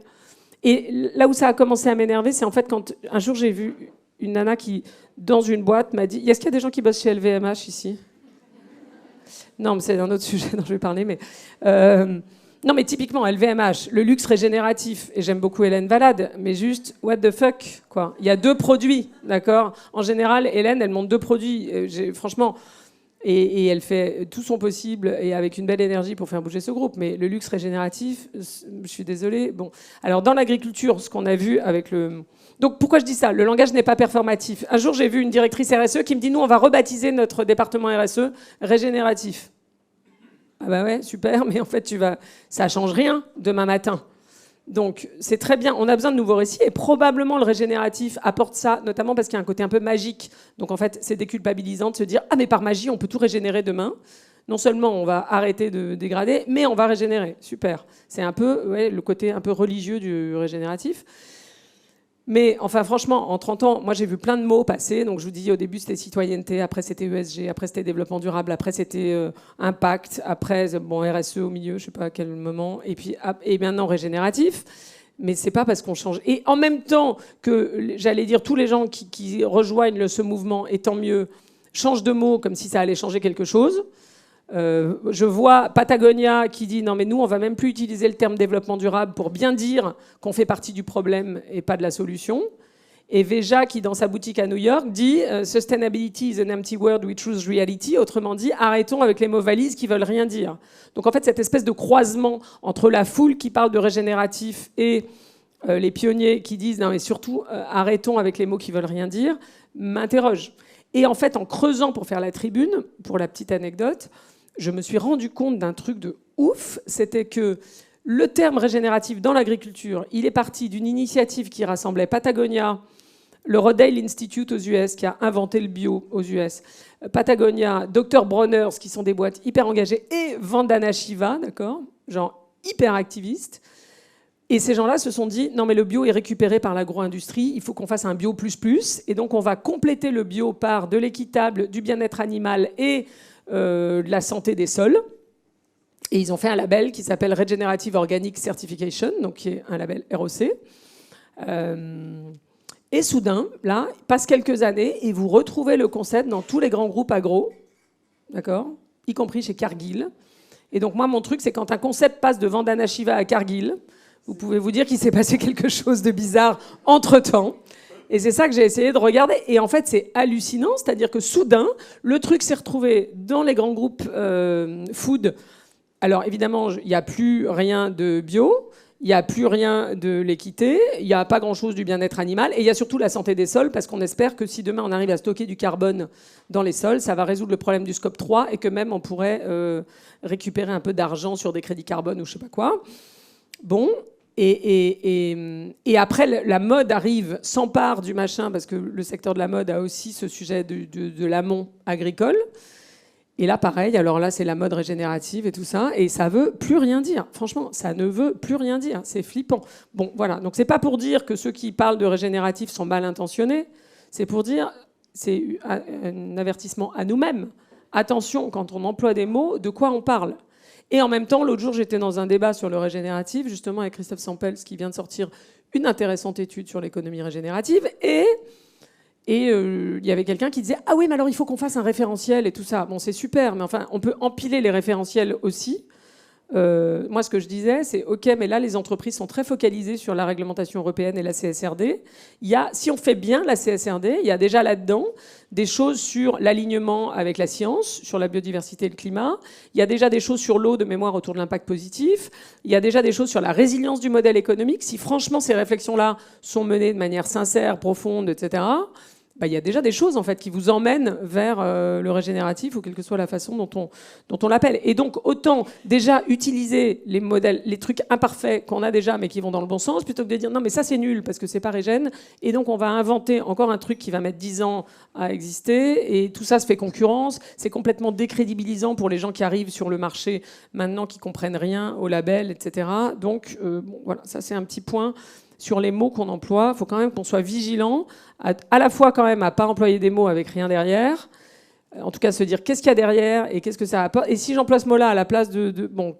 Et là où ça a commencé à m'énerver, c'est en fait quand un jour j'ai vu une nana qui, dans une boîte, m'a dit « Est-ce qu'il y a des gens qui bossent chez LVMH ici ?» Non, mais c'est un autre sujet dont je vais parler. Mais non, mais typiquement, LVMH, le luxe régénératif, et j'aime beaucoup Hélène Valade, mais juste, what the fuck, quoi. Il y a 2 produits, d'accord ? En général, Hélène, elle monte 2 produits. Franchement... Et elle fait tout son possible et avec une belle énergie pour faire bouger ce groupe. Mais le luxe régénératif, je suis désolée. Bon, alors dans l'agriculture, ce qu'on a vu avec le... Donc pourquoi je dis ça ? Le langage n'est pas performatif. Un jour, j'ai vu une directrice RSE qui me dit « Nous, on va rebaptiser notre département RSE régénératif. » Ah bah ouais, super, mais en fait, ça change rien demain matin. Donc, c'est très bien. On a besoin de nouveaux récits et probablement le régénératif apporte ça, notamment parce qu'il y a un côté un peu magique. Donc, en fait, c'est déculpabilisant de se dire « Ah, mais par magie, on peut tout régénérer demain. » Non seulement on va arrêter de dégrader, mais on va régénérer. Super. C'est un peu le côté un peu religieux du régénératif. Mais enfin, franchement, en 30 ans, moi, j'ai vu plein de mots passer. Donc, je vous dis, au début, c'était citoyenneté, après, c'était ESG, après, c'était développement durable, après, c'était impact, après, bon, RSE au milieu, je ne sais pas à quel moment, et puis et maintenant, régénératif. Mais c'est pas parce qu'on change. Et en même temps que, j'allais dire, tous les gens qui rejoignent ce mouvement, et tant mieux, changent de mots comme si ça allait changer quelque chose. Je vois Patagonia qui dit non mais nous on va même plus utiliser le terme développement durable pour bien dire qu'on fait partie du problème et pas de la solution. Et Veja qui dans sa boutique à New York dit sustainability is an empty word we choose reality, autrement dit arrêtons avec les mots valises qui veulent rien dire. Donc en fait cette espèce de croisement entre la foule qui parle de régénératif et les pionniers qui disent non mais surtout arrêtons avec les mots qui veulent rien dire m'interroge. Et en fait en creusant pour faire la tribune, pour la petite anecdote, je me suis rendu compte d'un truc de ouf, c'était que le terme régénératif dans l'agriculture, il est parti d'une initiative qui rassemblait Patagonia, le Rodale Institute aux US, qui a inventé le bio aux US, Patagonia, Dr Bronner's, qui sont des boîtes hyper engagées, et Vandana Shiva, d'accord, genre hyper activistes. Et ces gens-là se sont dit, non mais le bio est récupéré par l'agro-industrie, il faut qu'on fasse un bio plus, et donc on va compléter le bio par de l'équitable, du bien-être animal et de la santé des sols. Et ils ont fait un label qui s'appelle Regenerative Organic Certification, donc qui est un label ROC. Et soudain, là, il passe quelques années et vous retrouvez le concept dans tous les grands groupes agro, d'accord, y compris chez Cargill. Et donc moi, mon truc, c'est quand un concept passe de Vandana Shiva à Cargill, vous pouvez vous dire qu'il s'est passé quelque chose de bizarre entre-temps. Et c'est ça que j'ai essayé de regarder. Et en fait, c'est hallucinant. C'est-à-dire que soudain, le truc s'est retrouvé dans les grands groupes food. Alors, évidemment, il n'y a plus rien de bio. Il n'y a plus rien de l'équité. Il n'y a pas grand-chose du bien-être animal. Et il y a surtout la santé des sols, parce qu'on espère que si demain, on arrive à stocker du carbone dans les sols, ça va résoudre le problème du scope 3 et que même, on pourrait récupérer un peu d'argent sur des crédits carbone ou je ne sais pas quoi. Bon... Et après, la mode arrive, s'empare du machin, parce que le secteur de la mode a aussi ce sujet de l'amont agricole. Et là, pareil, alors là, c'est la mode régénérative et tout ça, et ça veut plus rien dire. Franchement, ça ne veut plus rien dire. C'est flippant. Bon, voilà. Donc, c'est pas pour dire que ceux qui parlent de régénératif sont mal intentionnés. C'est pour dire, c'est un avertissement à nous-mêmes. Attention, quand on emploie des mots, de quoi on parle. Et en même temps, l'autre jour, j'étais dans un débat sur le régénératif, justement avec Christophe Sampels, qui vient de sortir une intéressante étude sur l'économie régénérative. Et il y avait quelqu'un qui disait « Ah oui, mais alors il faut qu'on fasse un référentiel et tout ça. » Bon, c'est super, mais enfin, on peut empiler les référentiels aussi. Moi, ce que je disais, c'est « Ok, mais là, les entreprises sont très focalisées sur la réglementation européenne et la CSRD. Si on fait bien la CSRD, il y a déjà là-dedans des choses sur l'alignement avec la science, sur la biodiversité et le climat. Il y a déjà des choses sur l'eau, de mémoire autour de l'impact positif. Il y a déjà des choses sur la résilience du modèle économique. Si franchement, ces réflexions-là sont menées de manière sincère, profonde, etc., il y a déjà des choses en fait qui vous emmènent vers le régénératif ou quelle que soit la façon dont on l'appelle. Et donc autant déjà utiliser les modèles, les trucs imparfaits qu'on a déjà mais qui vont dans le bon sens, plutôt que de dire non mais ça c'est nul parce que c'est pas régène. Et donc on va inventer encore un truc qui va mettre 10 ans à exister et tout ça se fait concurrence. C'est complètement décrédibilisant pour les gens qui arrivent sur le marché maintenant qui comprennent rien au label, etc. Donc bon, voilà, ça c'est un petit point. Sur les mots qu'on emploie, il faut quand même qu'on soit vigilant, à la fois quand même à pas employer des mots avec rien derrière, en tout cas se dire qu'est-ce qu'il y a derrière et qu'est-ce que ça apporte. Et si j'emploie ce mot-là à la place de bon,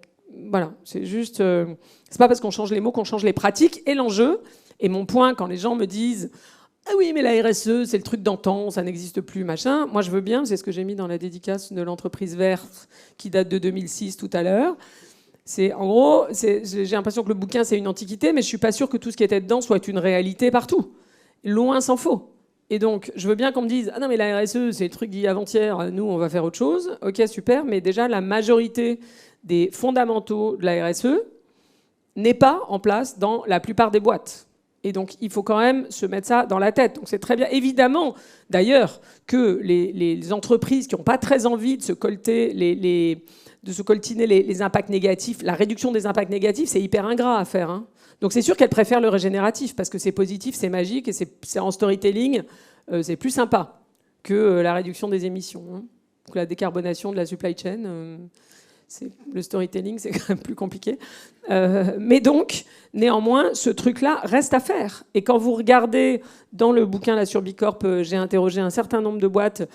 voilà, c'est juste, c'est pas parce qu'on change les mots qu'on change les pratiques et l'enjeu. Et mon point, quand les gens me disent ah oui, mais la RSE, c'est le truc d'antan, ça n'existe plus, machin. Moi, je veux bien, c'est ce que j'ai mis dans la dédicace de l'entreprise verte qui date de 2006 tout à l'heure. En gros, j'ai l'impression que le bouquin, c'est une antiquité, mais je ne suis pas sûre que tout ce qui était dedans soit une réalité partout. Loin s'en faut. Et donc, je veux bien qu'on me dise « Ah non, mais la RSE, c'est le truc dit avant-hier, nous, on va faire autre chose. » Ok, super, mais déjà, la majorité des fondamentaux de la RSE n'est pas en place dans la plupart des boîtes. Et donc, il faut quand même se mettre ça dans la tête. Donc, c'est très bien. Évidemment, d'ailleurs, que les entreprises qui n'ont pas très envie de se colter de se coltiner les impacts négatifs. La réduction des impacts négatifs, c'est hyper ingrat à faire. Hein. Donc c'est sûr qu'elles préfèrent le régénératif parce que c'est positif, c'est magique et c'est en storytelling, c'est plus sympa que la réduction des émissions. Hein. Donc la décarbonation de la supply chain, le storytelling, c'est quand même plus compliqué. Mais donc, néanmoins, ce truc-là reste à faire. Et quand vous regardez dans le bouquin là, sur Bicorp, j'ai interrogé un certain nombre de boîtes.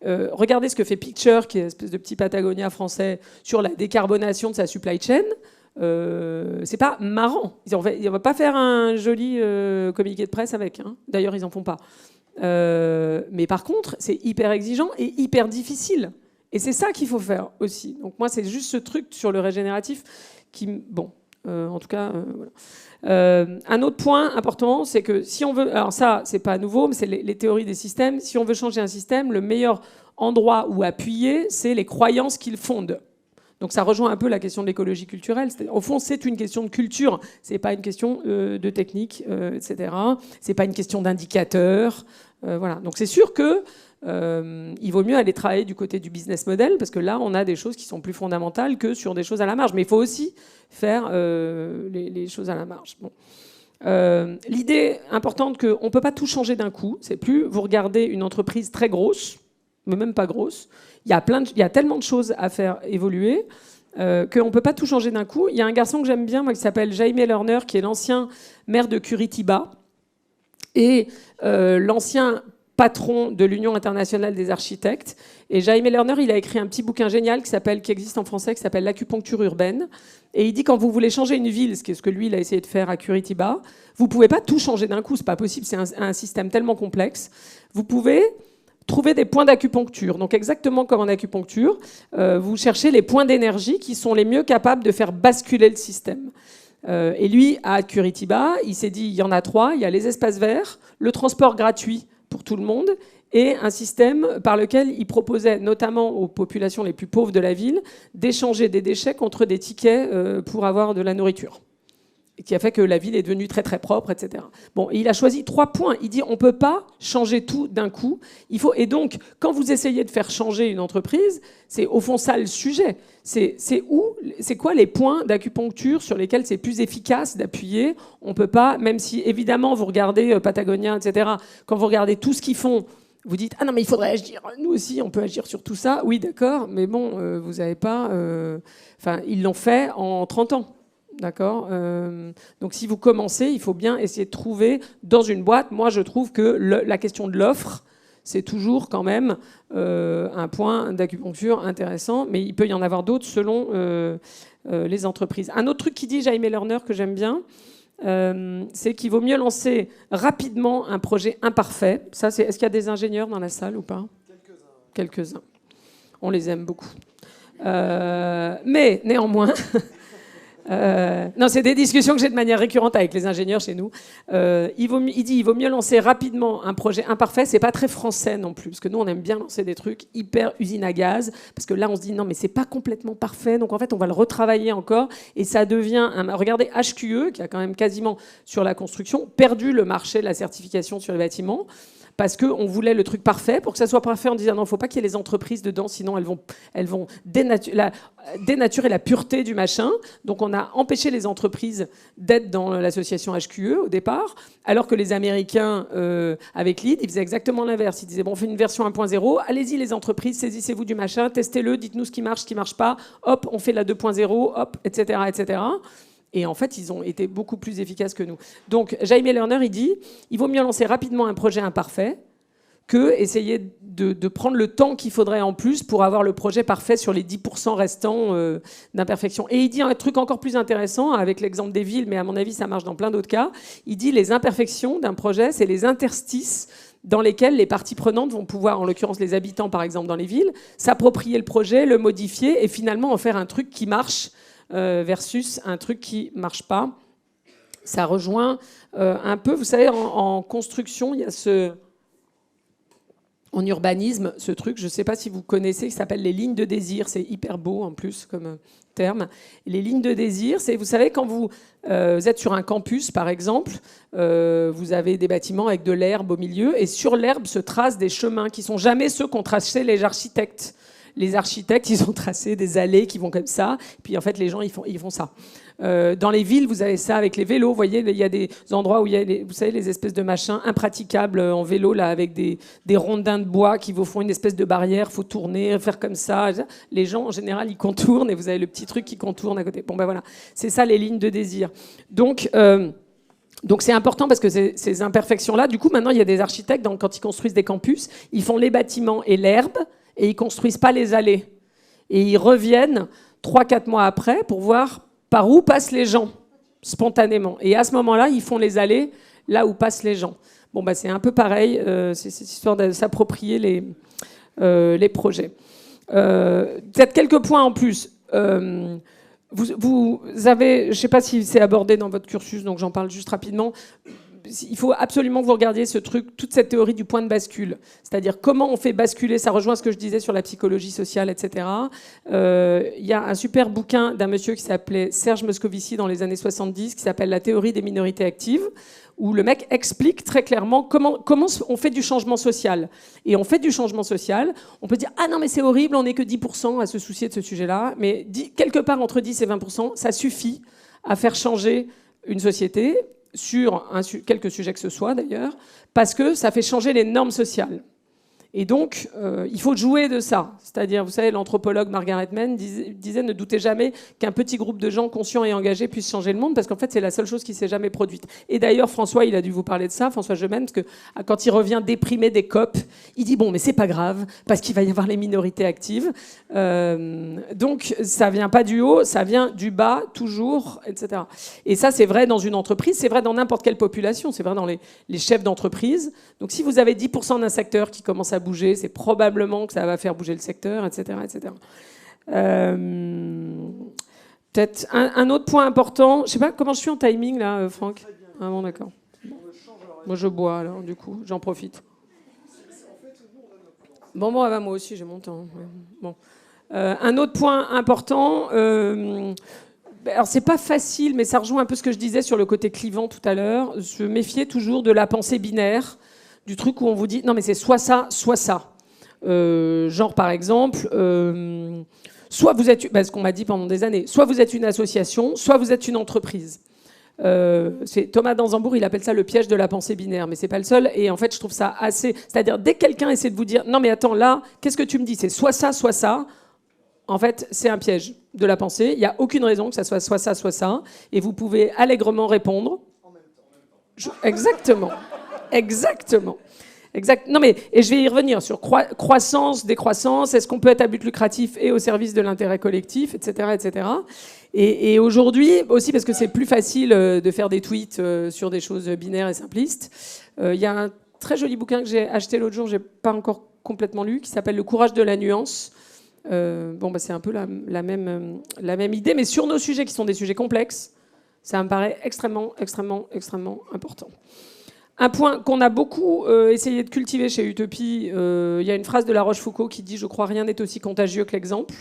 Regardez ce que fait Picture, qui est une espèce de petit Patagonia français, sur la décarbonation de sa supply chain. C'est pas marrant. On va pas faire un joli communiqué de presse avec. Hein. D'ailleurs, ils en font pas. Mais par contre, c'est hyper exigeant et hyper difficile. Et c'est ça qu'il faut faire aussi. Donc moi, c'est juste ce truc sur le régénératif qui... Bon, en tout cas... Voilà. Un autre point important, c'est que si on veut, alors ça c'est pas nouveau, mais c'est les théories des systèmes. Si on veut changer un système, le meilleur endroit où appuyer, c'est les croyances qu'il fonde. Donc ça rejoint un peu la question de l'écologie culturelle. Au fond, c'est une question de culture, c'est pas une question de technique, etc. C'est pas une question d'indicateur. Voilà. Donc c'est sûr que il vaut mieux aller travailler du côté du business model parce que là, on a des choses qui sont plus fondamentales que sur des choses à la marge. Mais il faut aussi faire les choses à la marge. Bon. L'idée importante qu'on ne peut pas tout changer d'un coup, c'est plus vous regardez une entreprise très grosse, mais même pas grosse, il y a tellement de choses à faire évoluer qu'on ne peut pas tout changer d'un coup. Il y a un garçon que j'aime bien, moi, qui s'appelle Jaime Lerner, qui est l'ancien maire de Curitiba et l'ancien patron de l'Union internationale des architectes. Et Jaime Lerner, il a écrit un petit bouquin génial qui existe en français, qui s'appelle L'acupuncture urbaine. Et il dit quand vous voulez changer une ville, ce que lui, il a essayé de faire à Curitiba, vous ne pouvez pas tout changer d'un coup, c'est pas possible, c'est un système tellement complexe. Vous pouvez trouver des points d'acupuncture. Donc exactement comme en acupuncture, vous cherchez les points d'énergie qui sont les mieux capables de faire basculer le système. Et lui, à Curitiba, il s'est dit, il y en a 3, il y a les espaces verts, le transport gratuit pour tout le monde et un système par lequel il proposait notamment aux populations les plus pauvres de la ville d'échanger des déchets contre des tickets pour avoir de la nourriture. Et qui a fait que la ville est devenue très très propre, etc. Bon, et il a choisi 3 points. Il dit on ne peut pas changer tout d'un coup. Et donc, quand vous essayez de faire changer une entreprise, c'est au fond ça le sujet. C'est quoi les points d'acupuncture sur lesquels c'est plus efficace d'appuyer. On ne peut pas, même si évidemment vous regardez Patagonia, etc., quand vous regardez tout ce qu'ils font, vous dites « Ah non, mais il faudrait agir. Nous aussi, on peut agir sur tout ça. » Oui, d'accord, mais bon, vous n'avez pas... ils l'ont fait en 30 ans. D'accord. Donc si vous commencez, il faut bien essayer de trouver dans une boîte. Moi, je trouve que la question de l'offre, c'est toujours quand même un point d'acupuncture intéressant, mais il peut y en avoir d'autres selon les entreprises. Un autre truc qui dit Jaime Lerner que j'aime bien, c'est qu'il vaut mieux lancer rapidement un projet imparfait. Ça, est-ce qu'il y a des ingénieurs dans la salle ou pas ? Quelques-uns. On les aime beaucoup. Mais néanmoins... non, c'est des discussions que j'ai de manière récurrente avec les ingénieurs chez nous. Il dit il vaut mieux lancer rapidement un projet imparfait. C'est pas très français non plus, parce que nous on aime bien lancer des trucs hyper usine à gaz, parce que là on se dit non mais c'est pas complètement parfait, donc en fait on va le retravailler encore et ça devient regardez HQE qui a quand même quasiment sur la construction perdu le marché de la certification sur les bâtiments. parce qu'on voulait le truc parfait. Pour que ça soit parfait, on disait non, il ne faut pas qu'il y ait les entreprises dedans, sinon elles vont dénaturer la pureté du machin. Donc on a empêché les entreprises d'être dans l'association HQE au départ, alors que les Américains, avec LEED, ils faisaient exactement l'inverse. Ils disaient bon, on fait une version 1.0, allez-y les entreprises, saisissez-vous du machin, testez-le, dites-nous ce qui marche pas, hop, on fait la 2.0, hop, etc., etc. Et en fait, ils ont été beaucoup plus efficaces que nous. Donc, Jaime Lerner, il dit, il vaut mieux lancer rapidement un projet imparfait que essayer de prendre le temps qu'il faudrait en plus pour avoir le projet parfait sur les 10% restants d'imperfection. Et il dit un truc encore plus intéressant avec l'exemple des villes, mais à mon avis, ça marche dans plein d'autres cas. Il dit les imperfections d'un projet, c'est les interstices dans lesquels les parties prenantes vont pouvoir, en l'occurrence les habitants par exemple dans les villes, s'approprier le projet, le modifier et finalement en faire un truc qui marche versus un truc qui ne marche pas. Ça rejoint un peu, vous savez, en construction, il y a en urbanisme, ce truc, je ne sais pas si vous connaissez, qui s'appelle les lignes de désir. C'est hyper beau en plus comme terme. Les lignes de désir, c'est, vous savez, quand vous êtes sur un campus, par exemple, vous avez des bâtiments avec de l'herbe au milieu, et sur l'herbe se tracent des chemins qui ne sont jamais ceux qu'ont tracés les architectes. Les architectes, ils ont tracé des allées qui vont comme ça. Puis en fait, les gens, ils font ça. Dans les villes, vous avez ça avec les vélos. Vous voyez, il y a des endroits où il y a, vous savez, les espèces de machins impraticables en vélo, là, avec des rondins de bois qui vous font une espèce de barrière. Il faut tourner, faire comme ça. Les gens, en général, ils contournent et vous avez le petit truc qui contourne à côté. Bon, ben voilà. C'est ça, les lignes de désir. Donc c'est important parce que ces imperfections-là, du coup, maintenant, il y a des architectes, quand ils construisent des campus, ils font les bâtiments et l'herbe, et ils ne construisent pas les allées. Et ils reviennent 3-4 mois après pour voir par où passent les gens, spontanément. Et à ce moment-là, ils font les allées là où passent les gens. Bon, bah, c'est un peu pareil, c'est cette histoire de s'approprier les projets. Peut-être quelques points en plus. Vous avez, je ne sais pas si c'est abordé dans votre cursus, donc j'en parle juste rapidement. Il faut absolument que vous regardiez ce truc, toute cette théorie du point de bascule. C'est-à-dire comment on fait basculer, ça rejoint ce que je disais sur la psychologie sociale, etc. Il y a un super bouquin d'un monsieur qui s'appelait Serge Moscovici dans les années 70, qui s'appelle La théorie des minorités actives, où le mec explique très clairement comment on fait du changement social. Et on fait du changement social, on peut dire « Ah non, mais c'est horrible, on n'est que 10% à se soucier de ce sujet-là », mais quelque part entre 10 et 20%, ça suffit à faire changer une société, sur quelques sujets que ce soit d'ailleurs, parce que ça fait changer les normes sociales. Et donc, il faut jouer de ça. C'est-à-dire, vous savez, l'anthropologue Margaret Mead disait ne doutez jamais qu'un petit groupe de gens conscients et engagés puisse changer le monde, parce qu'en fait, c'est la seule chose qui s'est jamais produite. Et d'ailleurs, François, il a dû vous parler de ça, François Gemène, parce que quand il revient déprimé des COP, il dit bon, mais c'est pas grave, parce qu'il va y avoir les minorités actives. Donc, ça vient pas du haut, ça vient du bas, toujours, etc. Et ça, c'est vrai dans une entreprise, c'est vrai dans n'importe quelle population, c'est vrai dans les chefs d'entreprise. Donc, si vous avez 10% d'un secteur qui commence à bouger, c'est probablement que ça va faire bouger le secteur, etc. etc. Peut-être un autre point important, je sais pas comment je suis en timing là, Franck. Ah bon, d'accord. Moi je bois alors, du coup, j'en profite. Bon, moi aussi j'ai mon temps. Bon. Un autre point important, alors c'est pas facile, mais ça rejoint un peu ce que je disais sur le côté clivant tout à l'heure, se méfier toujours de la pensée binaire, du truc où on vous dit non mais c'est soit ça, soit ça. Genre par exemple, soit vous êtes, ce qu'on m'a dit pendant des années, soit vous êtes une association, soit vous êtes une entreprise. C'est Thomas d'Anzembourg, il appelle ça le piège de la pensée binaire, mais c'est pas le seul. Et en fait, je trouve ça assez, c'est-à-dire dès que quelqu'un essaie de vous dire non mais attends là, qu'est-ce que tu me dis, c'est soit ça, soit ça. En fait, c'est un piège de la pensée. Il n'y a aucune raison que ça soit ça, soit ça. Et vous pouvez allègrement répondre. En même temps. Exactement. Exactement. Exact. Non mais, et je vais y revenir sur croissance, décroissance, est-ce qu'on peut être à but lucratif et au service de l'intérêt collectif, etc. etc. Et aujourd'hui, aussi parce que c'est plus facile de faire des tweets sur des choses binaires et simplistes, il y a un très joli bouquin que j'ai acheté l'autre jour, je n'ai pas encore complètement lu, qui s'appelle « Le courage de la nuance ». C'est un peu la même idée, mais sur nos sujets qui sont des sujets complexes, ça me paraît extrêmement, extrêmement, extrêmement important. Un point qu'on a beaucoup essayé de cultiver chez Utopie, il y a une phrase de La Rochefoucauld qui dit « Je crois rien n'est aussi contagieux que l'exemple ».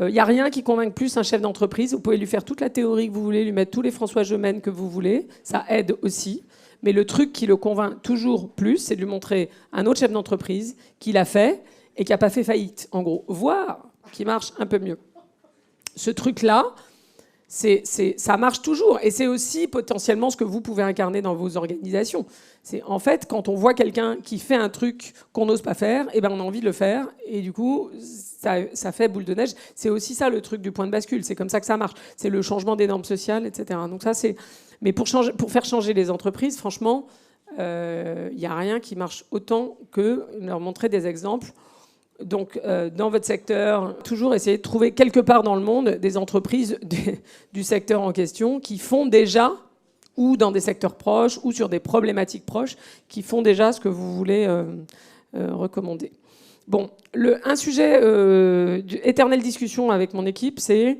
Il n'y a rien qui convainque plus un chef d'entreprise. Vous pouvez lui faire toute la théorie que vous voulez, lui mettre tous les François Gemène que vous voulez, ça aide aussi. Mais le truc qui le convainc toujours plus, c'est de lui montrer un autre chef d'entreprise qui l'a fait et qui n'a pas fait faillite, en gros, voire qui marche un peu mieux. Ce truc-là, ça marche toujours. Et c'est aussi potentiellement ce que vous pouvez incarner dans vos organisations. C'est en fait, quand on voit quelqu'un qui fait un truc qu'on n'ose pas faire, eh ben on a envie de le faire. Et du coup, ça fait boule de neige. C'est aussi ça le truc du point de bascule. C'est comme ça que ça marche. C'est le changement des normes sociales, etc. Donc ça, c'est... Mais pour faire changer les entreprises, franchement, il n'y a rien qui marche autant que leur montrer des exemples. Donc, dans votre secteur, toujours essayer de trouver quelque part dans le monde des entreprises du secteur en question qui font déjà, ou dans des secteurs proches, ou sur des problématiques proches, qui font déjà ce que vous voulez recommander. Bon, un sujet éternelle discussion avec mon équipe, c'est...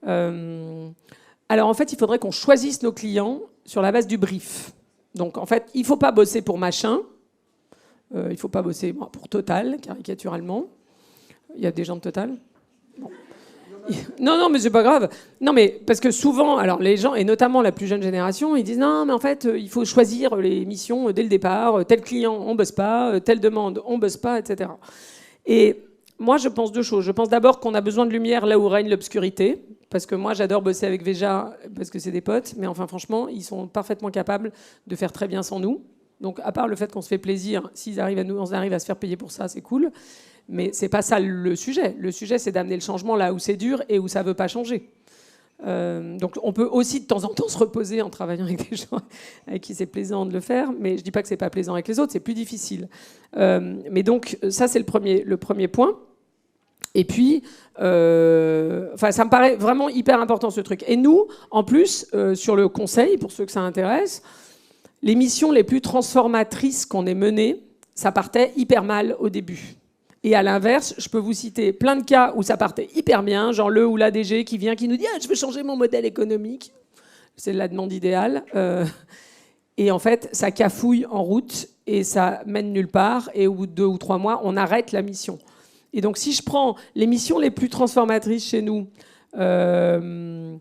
alors, en fait, il faudrait qu'on choisisse nos clients sur la base du brief. Donc, en fait, il ne faut pas bosser pour machin. Il ne faut pas bosser pour Total, caricaturalement. Il y a des gens de Total. Bon. Non, mais c'est pas grave. Non, mais parce que souvent, alors les gens, et notamment la plus jeune génération, ils disent non, mais en fait, il faut choisir les missions dès le départ. Tel client, on bosse pas. Telle demande, on bosse pas, etc. Et moi, je pense deux choses. Je pense d'abord qu'on a besoin de lumière là où règne l'obscurité. Parce que moi, j'adore bosser avec Veja, parce que c'est des potes. Mais enfin, franchement, ils sont parfaitement capables de faire très bien sans nous. Donc, à part le fait qu'on se fait plaisir, s'ils arrivent à nous, on arrive à se faire payer pour ça, c'est cool. Mais c'est pas ça le sujet. Le sujet, c'est d'amener le changement là où c'est dur et où ça veut pas changer. Donc, on peut aussi de temps en temps se reposer en travaillant avec des gens avec qui c'est plaisant de le faire. Mais je dis pas que c'est pas plaisant avec les autres, c'est plus difficile. Mais donc, ça, c'est le premier point. Et puis, ça me paraît vraiment hyper important ce truc. Et nous, en plus, sur le conseil, pour ceux que ça intéresse, les missions les plus transformatrices qu'on ait menées, ça partait hyper mal au début. Et à l'inverse, je peux vous citer plein de cas où ça partait hyper bien, genre le ou la DG qui vient, qui nous dit « je veux changer mon modèle économique ». C'est la demande idéale. Et en fait, ça cafouille en route et ça mène nulle part. Et au bout de 2 ou 3 mois, on arrête la mission. Et donc, si je prends les missions les plus transformatrices chez nous, qu'on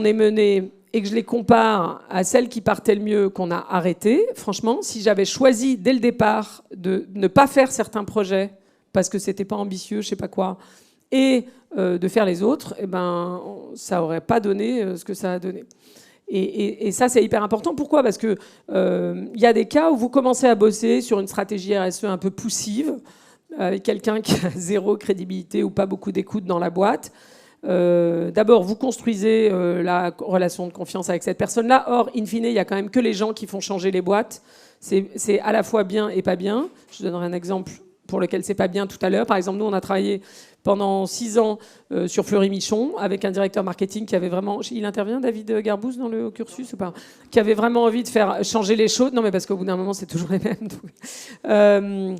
ait menées, et que je les compare à celles qui partaient le mieux, qu'on a arrêtées, franchement, si j'avais choisi dès le départ de ne pas faire certains projets, parce que c'était pas ambitieux, je sais pas quoi, et de faire les autres, eh ben, ça aurait pas donné ce que ça a donné. Et ça, c'est hyper important. Pourquoi ? Parce que y a des cas où vous commencez à bosser sur une stratégie RSE un peu poussive, avec quelqu'un qui a zéro crédibilité ou pas beaucoup d'écoute dans la boîte. D'abord, vous construisez la relation de confiance avec cette personne-là. Or, in fine, il n'y a quand même que les gens qui font changer les boîtes. C'est à la fois bien et pas bien. Je donnerai un exemple pour lequel c'est pas bien tout à l'heure. Par exemple, nous, on a travaillé pendant 6 ans sur Fleury-Michon avec un directeur marketing qui avait vraiment... Il intervient, David Garbouze, dans le cursus ou pas ? Qui avait vraiment envie de faire changer les choses. Non, mais parce qu'au bout d'un moment, c'est toujours les mêmes.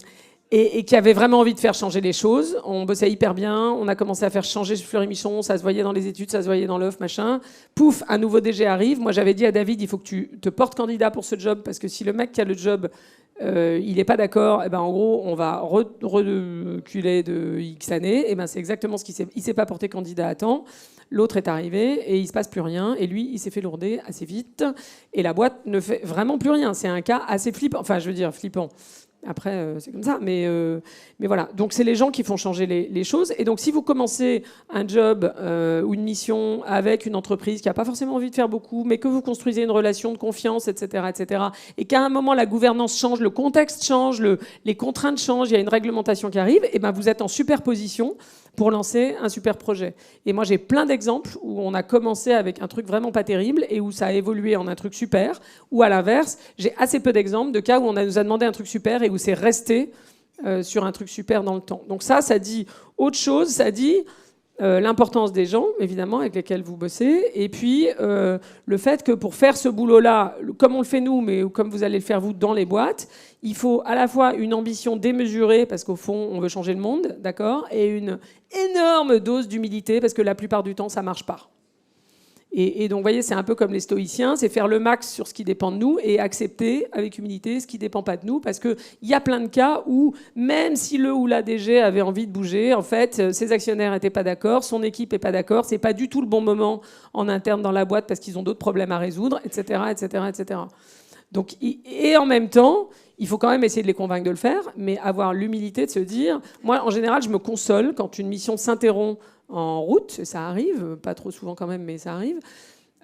Et qui avait vraiment envie de faire changer les choses. On bossait hyper bien, on a commencé à faire changer Fleury-Michon, ça se voyait dans les études, ça se voyait dans l'offre, machin. Pouf, un nouveau DG arrive. Moi, j'avais dit à David, il faut que tu te portes candidat pour ce job, parce que si le mec qui a le job, il n'est pas d'accord, eh ben, en gros, on va reculer de X années. Et ben, c'est exactement ce qu'il s'est... Il s'est pas porté candidat à temps. L'autre est arrivé et il se passe plus rien. Et lui, il s'est fait lourder assez vite. Et la boîte ne fait vraiment plus rien. C'est un cas assez flippant. Enfin, je veux dire, flippant. Après, c'est comme ça. Mais voilà. Donc, c'est les gens qui font changer les choses. Et donc, si vous commencez un job ou une mission avec une entreprise qui n'a pas forcément envie de faire beaucoup, mais que vous construisez une relation de confiance, etc., et qu'à un moment, la gouvernance change, le contexte change, les contraintes changent, il y a une réglementation qui arrive, et ben, vous êtes en superposition pour lancer un super projet. Et moi, j'ai plein d'exemples où on a commencé avec un truc vraiment pas terrible et où ça a évolué en un truc super, ou à l'inverse, j'ai assez peu d'exemples de cas où on nous a demandé un truc super et où c'est resté sur un truc super dans le temps. Donc ça dit autre chose, ça dit l'importance des gens, évidemment, avec lesquels vous bossez, et puis le fait que pour faire ce boulot-là, comme on le fait nous, mais comme vous allez le faire vous dans les boîtes, il faut à la fois une ambition démesurée, parce qu'au fond, on veut changer le monde, d'accord, et une énorme dose d'humilité, parce que la plupart du temps, ça ne marche pas. Et donc, vous voyez, c'est un peu comme les stoïciens, c'est faire le max sur ce qui dépend de nous et accepter avec humilité ce qui ne dépend pas de nous, parce qu'il y a plein de cas où, même si le ou la DG avait envie de bouger, en fait, ses actionnaires n'étaient pas d'accord, son équipe n'est pas d'accord, c'est pas du tout le bon moment en interne dans la boîte parce qu'ils ont d'autres problèmes à résoudre, etc., etc., etc. Donc, et en même temps, il faut quand même essayer de les convaincre de le faire, mais avoir l'humilité de se dire... Moi, en général, je me console quand une mission s'interrompt en route, et ça arrive, pas trop souvent quand même, mais ça arrive.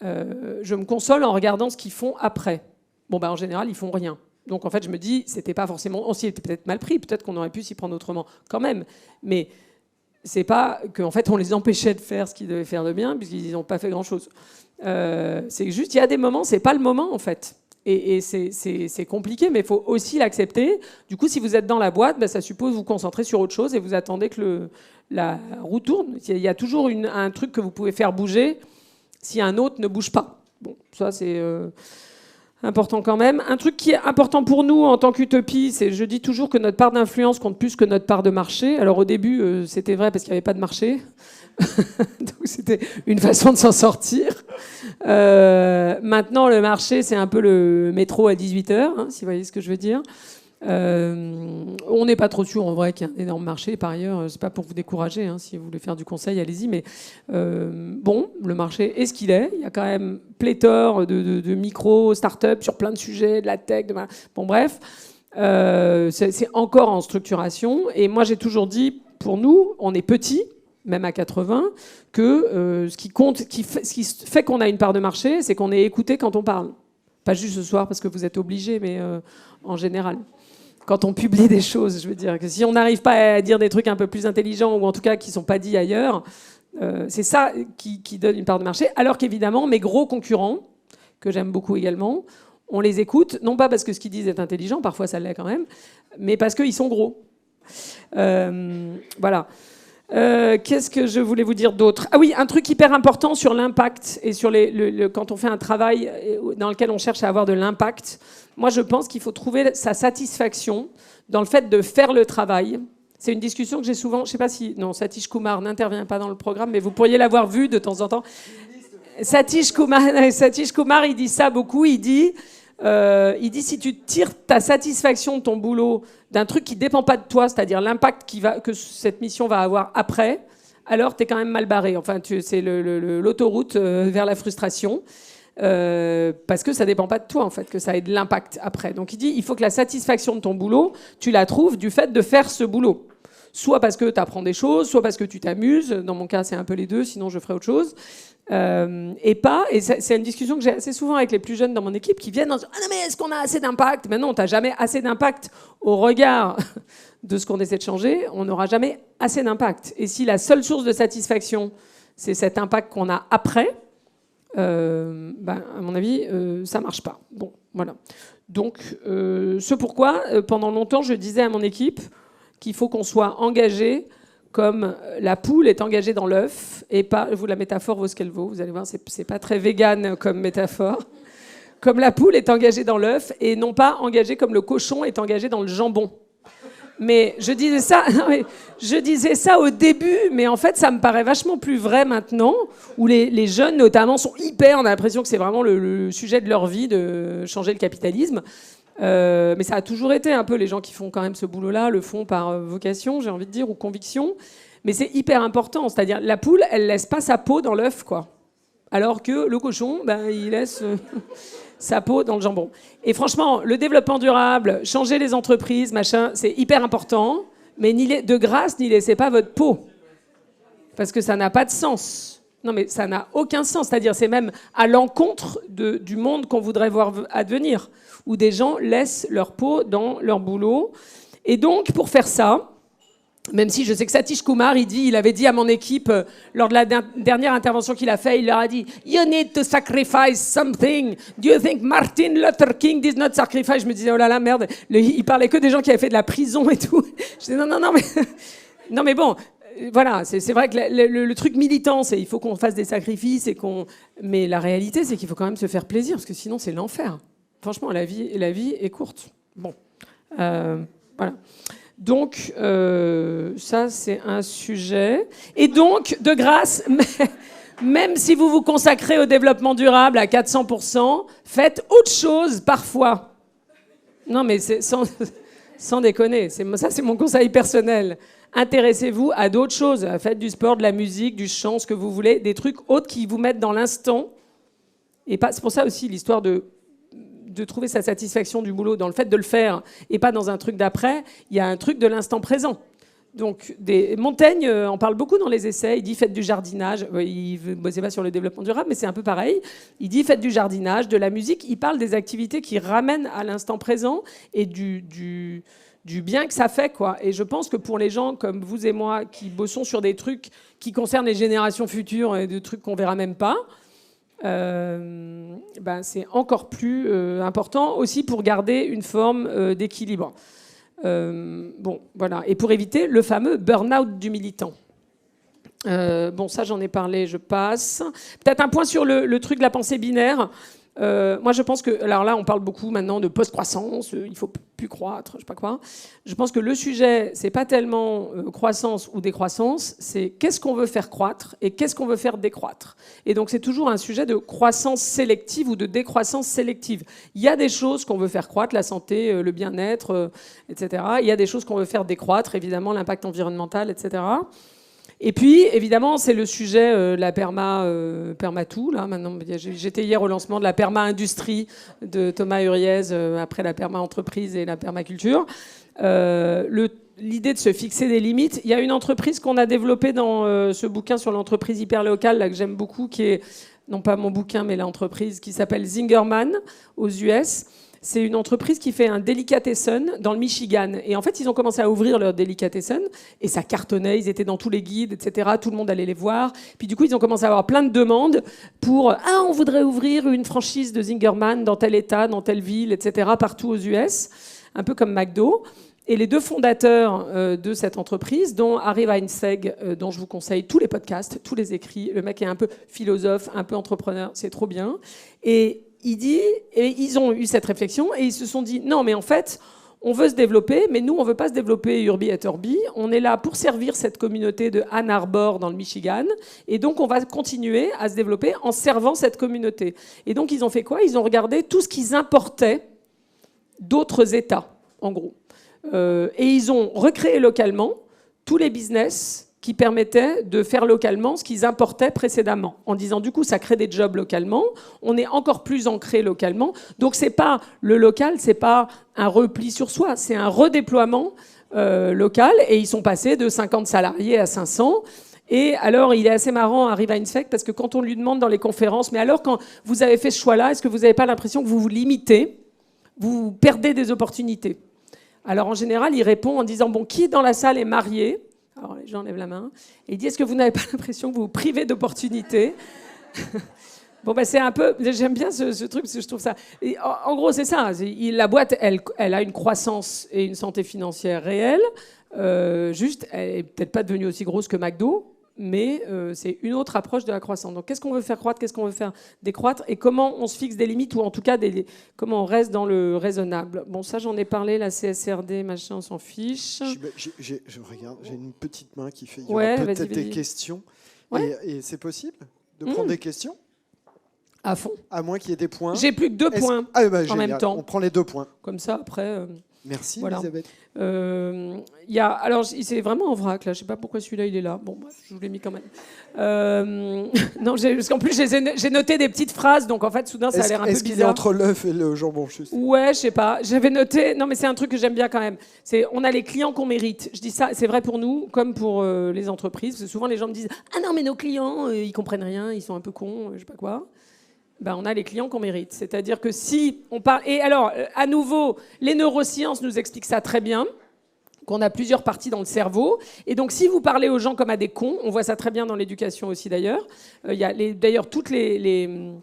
Je me console en regardant ce qu'ils font après. Bon, en général, ils font rien. Donc, en fait, je me dis, c'était pas forcément... On s'y était peut-être mal pris, peut-être qu'on aurait pu s'y prendre autrement quand même. Mais c'est pas qu'en fait, on les empêchait de faire ce qu'ils devaient faire de bien, puisqu'ils n'ont pas fait grand-chose. C'est juste, il y a des moments, c'est pas le moment, en fait. Et c'est compliqué, mais il faut aussi l'accepter. Du coup, si vous êtes dans la boîte, ça suppose vous concentrer sur autre chose et vous attendez que la roue tourne. Il y a toujours un truc que vous pouvez faire bouger si un autre ne bouge pas. Bon, ça, c'est important quand même. Un truc qui est important pour nous en tant qu'utopie, c'est, je dis toujours que notre part d'influence compte plus que notre part de marché. Alors au début, c'était vrai parce qu'il n'y avait pas de marché. Donc c'était une façon de s'en sortir. Maintenant, le marché, c'est un peu le métro à 18h, si vous voyez ce que je veux dire. On n'est pas trop sûr, en vrai, qu'il y a un énorme marché. Par ailleurs, c'est pas pour vous décourager. Si vous voulez faire du conseil, allez-y. Mais bon, le marché est ce qu'il est. Il y a quand même pléthore de micro, start-up sur plein de sujets, de la tech. Bon, bref, c'est encore en structuration. Et moi, j'ai toujours dit, pour nous, on est petit, même à 80, que ce qui compte, ce qui fait qu'on a une part de marché, c'est qu'on est écouté quand on parle. Pas juste ce soir parce que vous êtes obligés, mais en général. Quand on publie des choses, je veux dire que si on n'arrive pas à dire des trucs un peu plus intelligents, ou en tout cas qui ne sont pas dits ailleurs, c'est ça qui donne une part de marché. Alors qu'évidemment, mes gros concurrents, que j'aime beaucoup également, on les écoute, non pas parce que ce qu'ils disent est intelligent, parfois ça l'est quand même, mais parce qu'ils sont gros. Voilà. Qu'est-ce que je voulais vous dire d'autre ? Ah oui, un truc hyper important sur l'impact et sur quand on fait un travail dans lequel on cherche à avoir de l'impact. Moi, je pense qu'il faut trouver sa satisfaction dans le fait de faire le travail. C'est une discussion que j'ai souvent... Je ne sais pas si... Non, Satish Kumar n'intervient pas dans le programme, mais vous pourriez l'avoir vu de temps en temps. Satish Kumar, il dit ça beaucoup. Il dit si tu tires ta satisfaction de ton boulot d'un truc qui ne dépend pas de toi, c'est-à-dire l'impact que cette mission va avoir après, alors tu es quand même mal barré. Enfin, c'est l'autoroute vers la frustration, parce que ça ne dépend pas de toi, en fait, que ça ait de l'impact après. Donc il dit, il faut que la satisfaction de ton boulot, tu la trouves du fait de faire ce boulot. Soit parce que tu apprends des choses, soit parce que tu t'amuses. Dans mon cas, c'est un peu les deux, sinon je ferai autre chose. Et c'est une discussion que j'ai assez souvent avec les plus jeunes dans mon équipe qui viennent en disant « Ah non, mais est-ce qu'on a assez d'impact ?» Mais non, tu n'as jamais assez d'impact au regard de ce qu'on essaie de changer. On n'aura jamais assez d'impact. Et si la seule source de satisfaction, c'est cet impact qu'on a après, à mon avis, ça ne marche pas. Bon, voilà. Donc, ce pourquoi, pendant longtemps, je disais à mon équipe qu'il faut qu'on soit engagé comme la poule est engagée dans l'œuf, et pas, la métaphore vaut ce qu'elle vaut, vous allez voir, c'est pas très vegan comme métaphore, comme la poule est engagée dans l'œuf, et non pas engagée comme le cochon est engagé dans le jambon. Mais je disais ça au début, mais en fait, ça me paraît vachement plus vrai maintenant, où les jeunes, notamment, sont hyper, on a l'impression que c'est vraiment le sujet de leur vie, de changer le capitalisme. Mais ça a toujours été un peu, les gens qui font quand même ce boulot-là le font par vocation, j'ai envie de dire, ou conviction. Mais c'est hyper important, c'est-à-dire la poule, elle laisse pas sa peau dans l'œuf, quoi. Alors que le cochon, il laisse sa peau dans le jambon. Et franchement, le développement durable, changer les entreprises, machin, c'est hyper important. Mais de grâce, n'y laissez pas votre peau, parce que ça n'a pas de sens. Non, mais ça n'a aucun sens. C'est-à-dire, c'est même à l'encontre du monde qu'on voudrait voir advenir, où des gens laissent leur peau dans leur boulot. Et donc, pour faire ça, même si je sais que Satish Kumar, il avait dit à mon équipe, lors de la dernière intervention qu'il a fait, il leur a dit « You need to sacrifice something. Do you think Martin Luther King did not sacrifice ?» Je me disais « Oh là là, merde. » Il parlait que des gens qui avaient fait de la prison et tout. Je disais « Non, mais... non, mais bon... » Voilà, c'est vrai que le truc militant, c'est il faut qu'on fasse des sacrifices mais la réalité, c'est qu'il faut quand même se faire plaisir, parce que sinon c'est l'enfer. Franchement, la vie est courte. Bon, voilà. Donc ça, c'est un sujet. Et donc, de grâce, même si vous vous consacrez au développement durable à 400%, faites autre chose parfois. Non, mais c'est sans déconner. Ça, c'est mon conseil personnel. Intéressez-vous à d'autres choses. Faites du sport, de la musique, du chant, ce que vous voulez, des trucs autres qui vous mettent dans l'instant. Et c'est pour ça aussi l'histoire de de trouver sa satisfaction du boulot dans le fait de le faire et pas dans un truc d'après, il y a un truc de l'instant présent. Donc, Montaigne en parle beaucoup dans les essais. Il dit faites du jardinage. Il ne bossait pas sur le développement durable, mais c'est un peu pareil. Il dit faites du jardinage, de la musique. Il parle des activités qui ramènent à l'instant présent et du bien que ça fait, quoi. Et je pense que pour les gens comme vous et moi qui bossons sur des trucs qui concernent les générations futures et des trucs qu'on verra même pas, c'est encore plus important aussi pour garder une forme d'équilibre. Voilà. Et pour éviter le fameux burn-out du militant. Ça j'en ai parlé, je passe. Peut-être un point sur le truc de la pensée binaire. Moi je pense que, alors là on parle beaucoup maintenant de post-croissance, il faut plus croître, je sais pas quoi. Je pense que le sujet c'est pas tellement croissance ou décroissance, c'est qu'est-ce qu'on veut faire croître et qu'est-ce qu'on veut faire décroître. Et donc c'est toujours un sujet de croissance sélective ou de décroissance sélective. Il y a des choses qu'on veut faire croître, la santé, le bien-être, etc. Il y a des choses qu'on veut faire décroître, évidemment l'impact environnemental, etc. Et puis, évidemment, c'est le sujet la permatou. Là, maintenant, j'étais hier au lancement de la perma-industrie de Thomas Huriez, après la perma-entreprise et la permaculture. L'idée de se fixer des limites. Il y a une entreprise qu'on a développée dans ce bouquin sur l'entreprise hyperlocale, là, que j'aime beaucoup, qui est, non pas mon bouquin, mais l'entreprise, qui s'appelle Zingerman, aux US. C'est une entreprise qui fait un delicatessen dans le Michigan. Et en fait, ils ont commencé à ouvrir leur delicatessen et ça cartonnait. Ils étaient dans tous les guides, etc. Tout le monde allait les voir. Puis du coup, ils ont commencé à avoir plein de demandes pour « Ah, on voudrait ouvrir une franchise de Zingerman dans tel état, dans telle ville, etc. » partout aux US, un peu comme McDo. Et les deux fondateurs de cette entreprise, dont Harry Weinstein, dont je vous conseille tous les podcasts, tous les écrits, le mec est un peu philosophe, un peu entrepreneur, c'est trop bien. Et ils ont eu cette réflexion et ils se sont dit non mais en fait on veut se développer mais nous on veut pas se développer urbi et orbi, on est là pour servir cette communauté de Ann Arbor dans le Michigan et donc on va continuer à se développer en servant cette communauté. Et donc ils ont fait quoi? Ils ont regardé tout ce qu'ils importaient d'autres États en gros et ils ont recréé localement tous les business qui permettaient de faire localement ce qu'ils importaient précédemment, en disant du coup ça crée des jobs localement, on est encore plus ancré localement, donc c'est pas le local, c'est pas un repli sur soi, c'est un redéploiement local, et ils sont passés de 50 salariés à 500. Et alors, il est assez marrant, Harry Weinstein, parce que quand on lui demande dans les conférences, mais alors quand vous avez fait ce choix-là, est-ce que vous n'avez pas l'impression que vous vous limitez, vous perdez des opportunités? Alors en général, il répond en disant bon, qui dans la salle est marié? Alors les gens lèvent la main. Et il dit est-ce que vous n'avez pas l'impression que vous vous privez d'opportunités? Bon, c'est un peu... J'aime bien ce truc, parce que je trouve ça... Et en gros, c'est ça. La boîte, elle a une croissance et une santé financière réelle. Juste, elle n'est peut-être pas devenue aussi grosse que McDo, mais c'est une autre approche de la croissance. Donc, qu'est-ce qu'on veut faire croître? Qu'est-ce qu'on veut faire décroître? Et comment on se fixe des limites, ou en tout cas, comment on reste dans le raisonnable? Bon, ça, j'en ai parlé, la CSRD, machin, on s'en fiche. Je regarde, j'ai une petite main qui fait... Il y aura peut-être des questions. Ouais. Et c'est possible de prendre des questions? À fond. À moins qu'il y ait des points. J'ai plus que 2 points en même temps. On prend les 2 points. Comme ça, après... Merci, voilà. Elisabeth. Alors, c'est vraiment en vrac, là. Je ne sais pas pourquoi celui-là, il est là. Bon, bref, je vous l'ai mis quand même. Non, parce qu'en plus, j'ai noté des petites phrases, donc en fait, soudain, ça a l'air un peu bizarre. Est-ce qu'il est entre l'œuf et le jambon juste? Ouais, je sais pas. J'avais noté... Non, mais c'est un truc que j'aime bien quand même. On a les clients qu'on mérite. Je dis ça, c'est vrai pour nous, comme pour les entreprises. Parce que souvent, les gens me disent « Ah non, mais nos clients, ils comprennent rien, ils sont un peu cons, je sais pas quoi. » On a les clients qu'on mérite. C'est-à-dire que si on parle... Et alors, à nouveau, les neurosciences nous expliquent ça très bien, qu'on a plusieurs parties dans le cerveau. Et donc, si vous parlez aux gens comme à des cons, on voit ça très bien dans l'éducation aussi d'ailleurs. Il y a d'ailleurs toutes les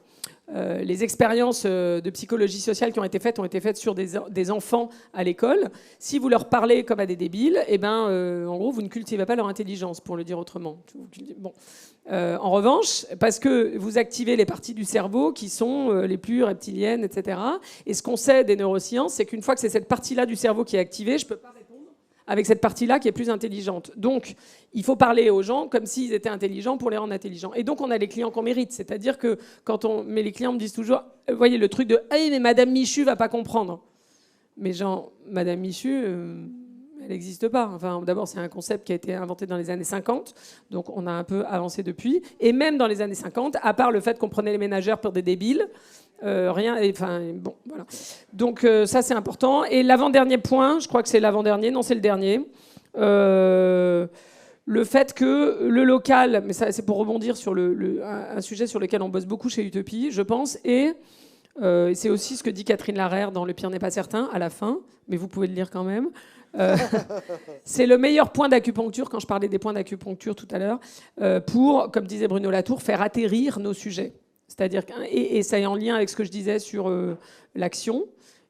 expériences de psychologie sociale qui ont été faites sur des enfants à l'école. Si vous leur parlez comme à des débiles, en gros, vous ne cultivez pas leur intelligence, pour le dire autrement. Bon. En revanche, parce que vous activez les parties du cerveau qui sont les plus reptiliennes, etc. Et ce qu'on sait des neurosciences, c'est qu'une fois que c'est cette partie-là du cerveau qui est activée, je ne peux pas répondre avec cette partie-là qui est plus intelligente. Donc, il faut parler aux gens comme s'ils étaient intelligents pour les rendre intelligents. Et donc, on a les clients qu'on mérite. C'est-à-dire que mais les clients me disent toujours, vous voyez le truc de « Hey, mais Madame Michu va pas comprendre ». Mais genre, Madame Michu, elle n'existe pas. Enfin, d'abord, c'est un concept qui a été inventé dans les années 50. Donc, on a un peu avancé depuis. Et même dans les années 50, à part le fait qu'on prenait les ménagères pour des débiles, Rien. Enfin, bon, voilà. Donc ça, c'est important. Et l'avant-dernier point, je crois que c'est l'avant-dernier. Non, c'est le dernier. Le fait que le local, mais ça, c'est pour rebondir sur un sujet sur lequel on bosse beaucoup chez Utopie, je pense, et c'est aussi ce que dit Catherine Larère dans Le pire n'est pas certain, à la fin, mais vous pouvez le lire quand même. C'est le meilleur point d'acupuncture, quand je parlais des points d'acupuncture tout à l'heure, pour, comme disait Bruno Latour, faire atterrir nos sujets. C'est-à-dire, et ça est en lien avec ce que je disais sur l'action,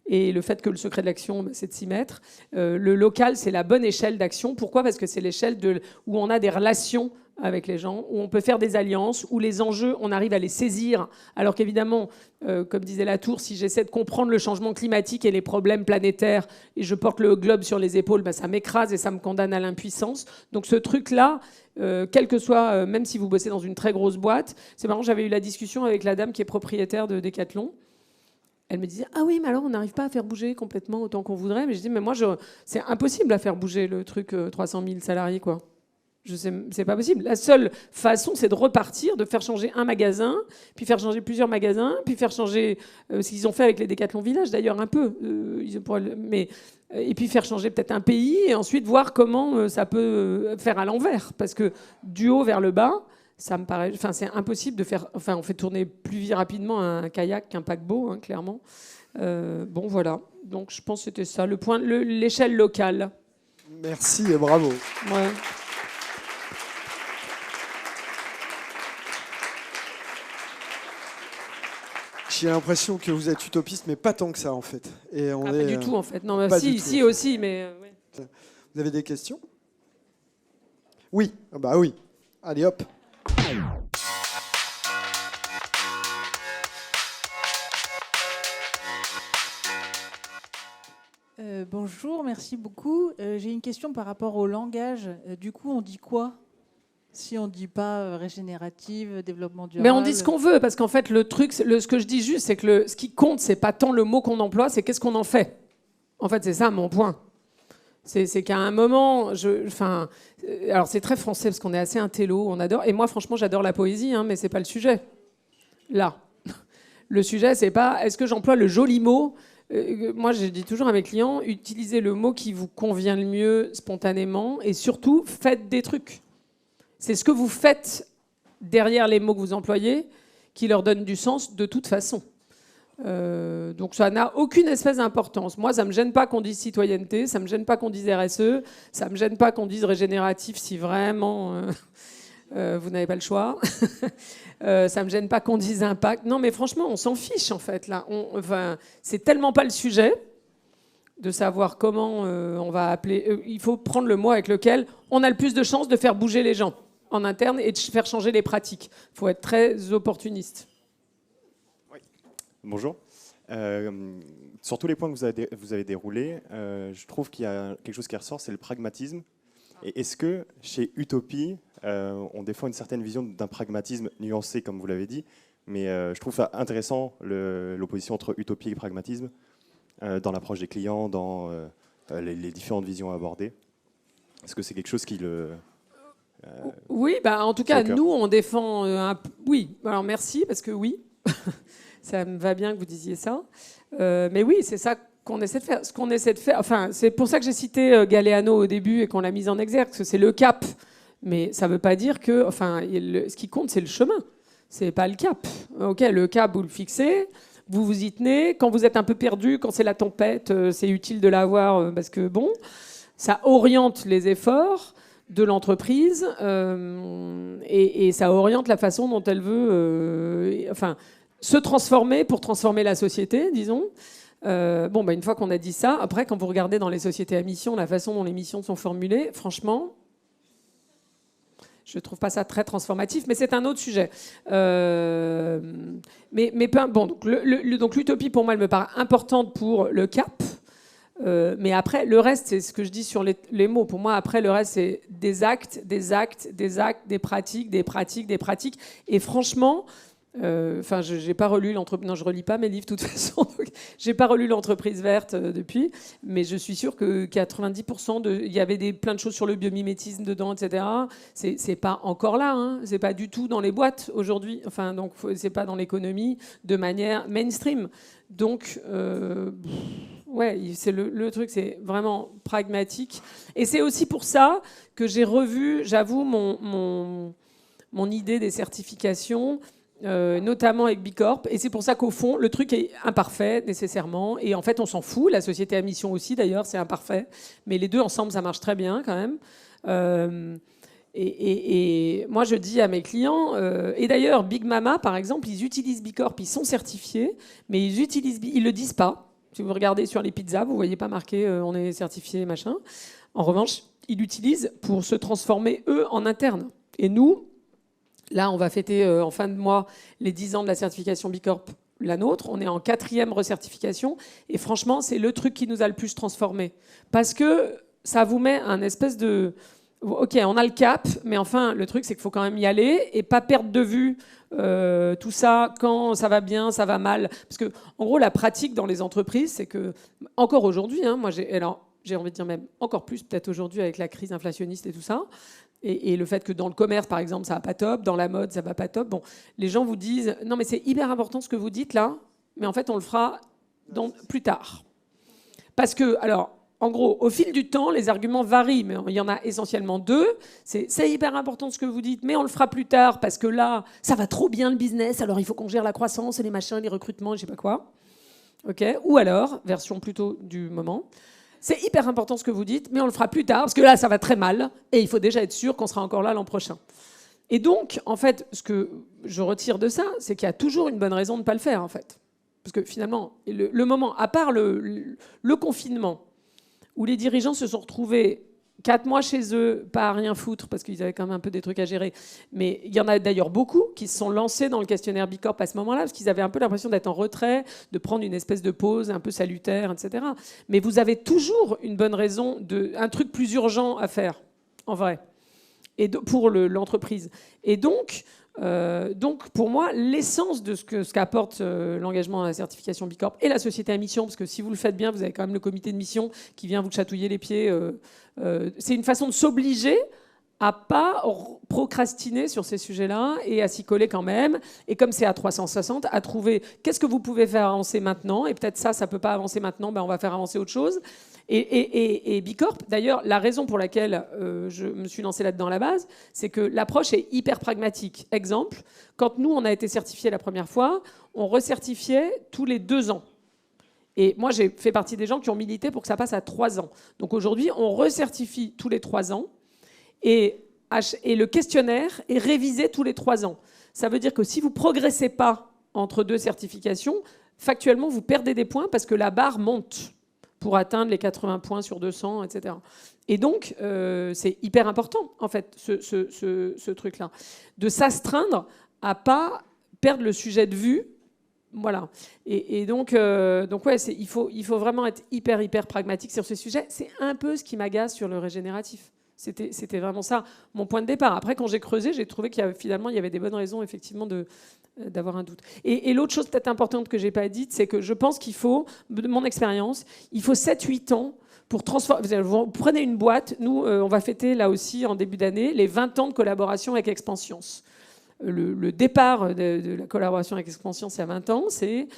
et le fait que le secret de l'action, c'est de s'y mettre. Le local, c'est la bonne échelle d'action. Pourquoi ? Parce que c'est l'échelle où on a des relations avec les gens, où on peut faire des alliances, où les enjeux, on arrive à les saisir. Alors qu'évidemment, comme disait Latour, si j'essaie de comprendre le changement climatique et les problèmes planétaires, et je porte le globe sur les épaules, ben ça m'écrase et ça me condamne à l'impuissance. Donc ce truc-là, quel que soit, même si vous bossez dans une très grosse boîte, c'est marrant, j'avais eu la discussion avec la dame qui est propriétaire de Decathlon. Elle me disait, ah oui, mais alors on n'arrive pas à faire bouger complètement autant qu'on voudrait. Mais je dis, mais moi, c'est impossible à faire bouger le truc 300 000 salariés, quoi. C'est pas possible. La seule façon, c'est de repartir, de faire changer un magasin, puis faire changer plusieurs magasins, puis faire changer ce qu'ils ont fait avec les Décathlon Village, d'ailleurs, un peu. Et puis faire changer peut-être un pays, et ensuite voir comment ça peut faire à l'envers. Parce que du haut vers le bas, ça me paraît, c'est impossible de faire. Enfin, on fait tourner plus rapidement un kayak qu'un paquebot, hein, clairement. Bon, voilà. Donc, je pense que c'était ça, le point, l'échelle locale. Merci et bravo. Ouais. J'ai l'impression que vous êtes utopiste, mais pas tant que ça, en fait. Et pas du tout, en fait. Non, mais si, tout, aussi, mais. Ouais. Vous avez des questions ? Oui. Ah bah oui. Allez, hop. Bonjour, merci beaucoup. J'ai une question par rapport au langage. Du coup, on dit quoi si on ne dit pas régénérative, développement durable? Mais on dit ce qu'on veut, parce qu'en fait, le truc, ce que je dis juste, c'est que ce qui compte, c'est pas tant le mot qu'on emploie, c'est qu'est-ce qu'on en fait. En fait, c'est ça mon point. C'est qu'à un moment, alors c'est très français parce qu'on est assez intello, on adore. Et moi, franchement, j'adore la poésie, hein, mais c'est pas le sujet. Là, le sujet, c'est pas est-ce que j'emploie le joli mot. Moi, je dis toujours à mes clients, utilisez le mot qui vous convient le mieux spontanément, et surtout, faites des trucs. C'est ce que vous faites derrière les mots que vous employez qui leur donne du sens de toute façon. Donc ça n'a aucune espèce d'importance. Moi, ça ne me gêne pas qu'on dise citoyenneté, ça ne me gêne pas qu'on dise RSE, ça ne me gêne pas qu'on dise régénératif si vraiment vous n'avez pas le choix. Ça ne me gêne pas qu'on dise impact. Non, mais franchement, on s'en fiche en fait. Là. C'est tellement pas le sujet de savoir comment on va appeler. Il faut prendre le mot avec lequel on a le plus de chances de faire bouger les gens en interne et de faire changer les pratiques. Il faut être très opportuniste. Oui. Bonjour. Sur tous les points que vous avez déroulés, je trouve qu'il y a quelque chose qui ressort, c'est le pragmatisme. Et est-ce que chez Utopie, on défend une certaine vision d'un pragmatisme nuancé, comme vous l'avez dit, mais je trouve ça intéressant, l'opposition entre utopie et pragmatisme, dans l'approche des clients, dans les différentes visions à aborder. Est-ce que c'est quelque chose qui le... Oui, en tout cas, nous, on défend... Oui, alors merci, parce que oui, ça me va bien que vous disiez ça. Mais oui, c'est ça qu'on essaie de faire. Ce qu'on essaie de faire... Enfin, c'est pour ça que j'ai cité Galeano au début et qu'on l'a mise en exergue, parce que c'est le cap. Mais ça ne veut pas dire que... Enfin, ce qui compte, c'est le chemin. C'est pas le cap. OK, le cap, vous le fixez, vous vous y tenez. Quand vous êtes un peu perdu, quand c'est la tempête, c'est utile de l'avoir parce que, bon, ça oriente les efforts de l'entreprise et ça oriente la façon dont elle veut se transformer pour transformer la société, disons. Une fois qu'on a dit ça, après, quand vous regardez dans les sociétés à mission, la façon dont les missions sont formulées, franchement, je ne trouve pas ça très transformatif, mais c'est un autre sujet. Donc l'utopie, pour moi, elle me paraît importante pour le cap. Mais après, le reste, c'est ce que je dis sur les mots. Pour moi, après, le reste, c'est des actes, des actes, des actes, des pratiques, des pratiques, des pratiques. Et franchement, Enfin, j'ai pas relu l'entreprise. Non, je relis pas mes livres de toute façon. J'ai pas relu l'entreprise verte depuis, mais je suis sûre que 90% il y avait plein de choses sur le biomimétisme dedans, etc. C'est pas encore là. Hein. C'est pas du tout dans les boîtes aujourd'hui. Enfin, donc c'est pas dans l'économie de manière mainstream. Donc, ouais, c'est le truc, c'est vraiment pragmatique. Et c'est aussi pour ça que j'ai revu, j'avoue, mon idée des certifications. Notamment avec Bicorp, et c'est pour ça qu'au fond le truc est imparfait nécessairement, et en fait on s'en fout, la société à mission aussi d'ailleurs c'est imparfait, mais les deux ensemble ça marche très bien quand même. Et moi je dis à mes clients, et d'ailleurs Big Mama par exemple, ils utilisent Bicorp, ils sont certifiés, mais ils le disent pas. Si vous regardez sur les pizzas, vous voyez pas marqué on est certifié machin. En revanche, ils l'utilisent pour se transformer eux en interne, et nous là, on va fêter en fin de mois les 10 ans de la certification Bicorp, la nôtre. On est en 4e recertification. Et franchement, c'est le truc qui nous a le plus transformé. Parce que ça vous met un espèce de... OK, on a le cap, mais enfin, le truc, c'est qu'il faut quand même y aller et pas perdre de vue tout ça quand ça va bien, ça va mal. Parce que, en gros, la pratique dans les entreprises, c'est que, encore aujourd'hui, hein, moi, j'ai envie de dire même encore plus, peut-être aujourd'hui, avec la crise inflationniste et tout ça, et le fait que dans le commerce, par exemple, ça va pas top, dans la mode, ça va pas top. Bon, les gens vous disent non, mais c'est hyper important ce que vous dites là, mais en fait, on le fera plus tard. Parce que, alors, en gros, au fil du temps, les arguments varient, mais il y en a essentiellement deux. C'est hyper important ce que vous dites, mais on le fera plus tard parce que là, ça va trop bien le business, alors il faut qu'on gère la croissance et les machins, les recrutements, je sais pas quoi. Ok. Ou alors, version plutôt du moment. C'est hyper important ce que vous dites, mais on le fera plus tard, parce que là, ça va très mal, et il faut déjà être sûr qu'on sera encore là l'an prochain. Et donc, en fait, ce que je retire de ça, c'est qu'il y a toujours une bonne raison de ne pas le faire, en fait. Parce que finalement, le moment, à part le confinement, où les dirigeants se sont retrouvés 4 mois chez eux, pas à rien foutre, parce qu'ils avaient quand même un peu des trucs à gérer. Mais il y en a d'ailleurs beaucoup qui se sont lancés dans le questionnaire Bicorp à ce moment-là, parce qu'ils avaient un peu l'impression d'être en retrait, de prendre une espèce de pause un peu salutaire, etc. Mais vous avez toujours une bonne raison, un truc plus urgent à faire, en vrai, et pour l'entreprise. Et donc, pour moi, l'essence de ce qu'apporte l'engagement à la certification Bicorp et la société à mission, parce que si vous le faites bien, vous avez quand même le comité de mission qui vient vous chatouiller les pieds. C'est une façon de s'obliger à pas procrastiner sur ces sujets-là et à s'y coller quand même. Et comme c'est à 360, à trouver qu'est-ce que vous pouvez faire avancer maintenant. Et peut-être ça peut pas avancer maintenant, ben on va faire avancer autre chose. Et Bicorp, d'ailleurs, la raison pour laquelle je me suis lancée là-dedans à la base, c'est que l'approche est hyper pragmatique. Exemple, quand nous, on a été certifiés la première fois, on recertifiait tous les 2 ans. Et moi, j'ai fait partie des gens qui ont milité pour que ça passe à 3 ans. Donc aujourd'hui, on recertifie tous les 3 ans. Et le questionnaire est révisé tous les 3 ans. Ça veut dire que si vous ne progressez pas entre 2 certifications, factuellement, vous perdez des points parce que la barre monte pour atteindre les 80 points sur 200, etc. Et donc, c'est hyper important, en fait, ce truc-là, de s'astreindre à pas perdre le sujet de vue. Voilà. Et donc ouais, il faut vraiment être hyper pragmatique sur ce sujet. C'est un peu ce qui m'agace sur le régénératif. C'était vraiment ça, mon point de départ. Après, quand j'ai creusé, j'ai trouvé qu'il y avait des bonnes raisons, effectivement, d'avoir un doute. Et l'autre chose peut-être importante que je n'ai pas dite, c'est que je pense qu'il faut, de mon expérience, il faut 7-8 ans pour transformer. Vous prenez une boîte, nous, on va fêter là aussi, en début d'année, les 20 ans de collaboration avec Expansions. Le départ de la collaboration avec Expansions il y a 20 ans, c'est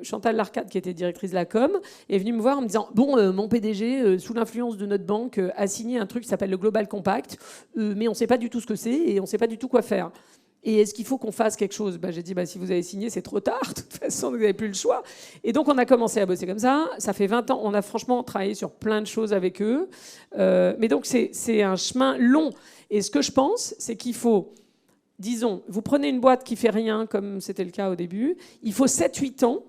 Chantal Larcade, qui était directrice de la com, est venue me voir en me disant « Bon, mon PDG, sous l'influence de notre banque, a signé un truc qui s'appelle le Global Compact, mais on ne sait pas du tout ce que c'est et on ne sait pas du tout quoi faire. Et est-ce qu'il faut qu'on fasse quelque chose ?» J'ai dit « Si vous avez signé, c'est trop tard. De toute façon, vous n'avez plus le choix. » Et donc, on a commencé à bosser comme ça. Ça fait 20 ans. On a franchement travaillé sur plein de choses avec eux. Mais donc, c'est un chemin long. Et ce que je pense, c'est qu'il faut... Disons, vous prenez une boîte qui fait rien, comme c'était le cas au début, il faut 7-8 ans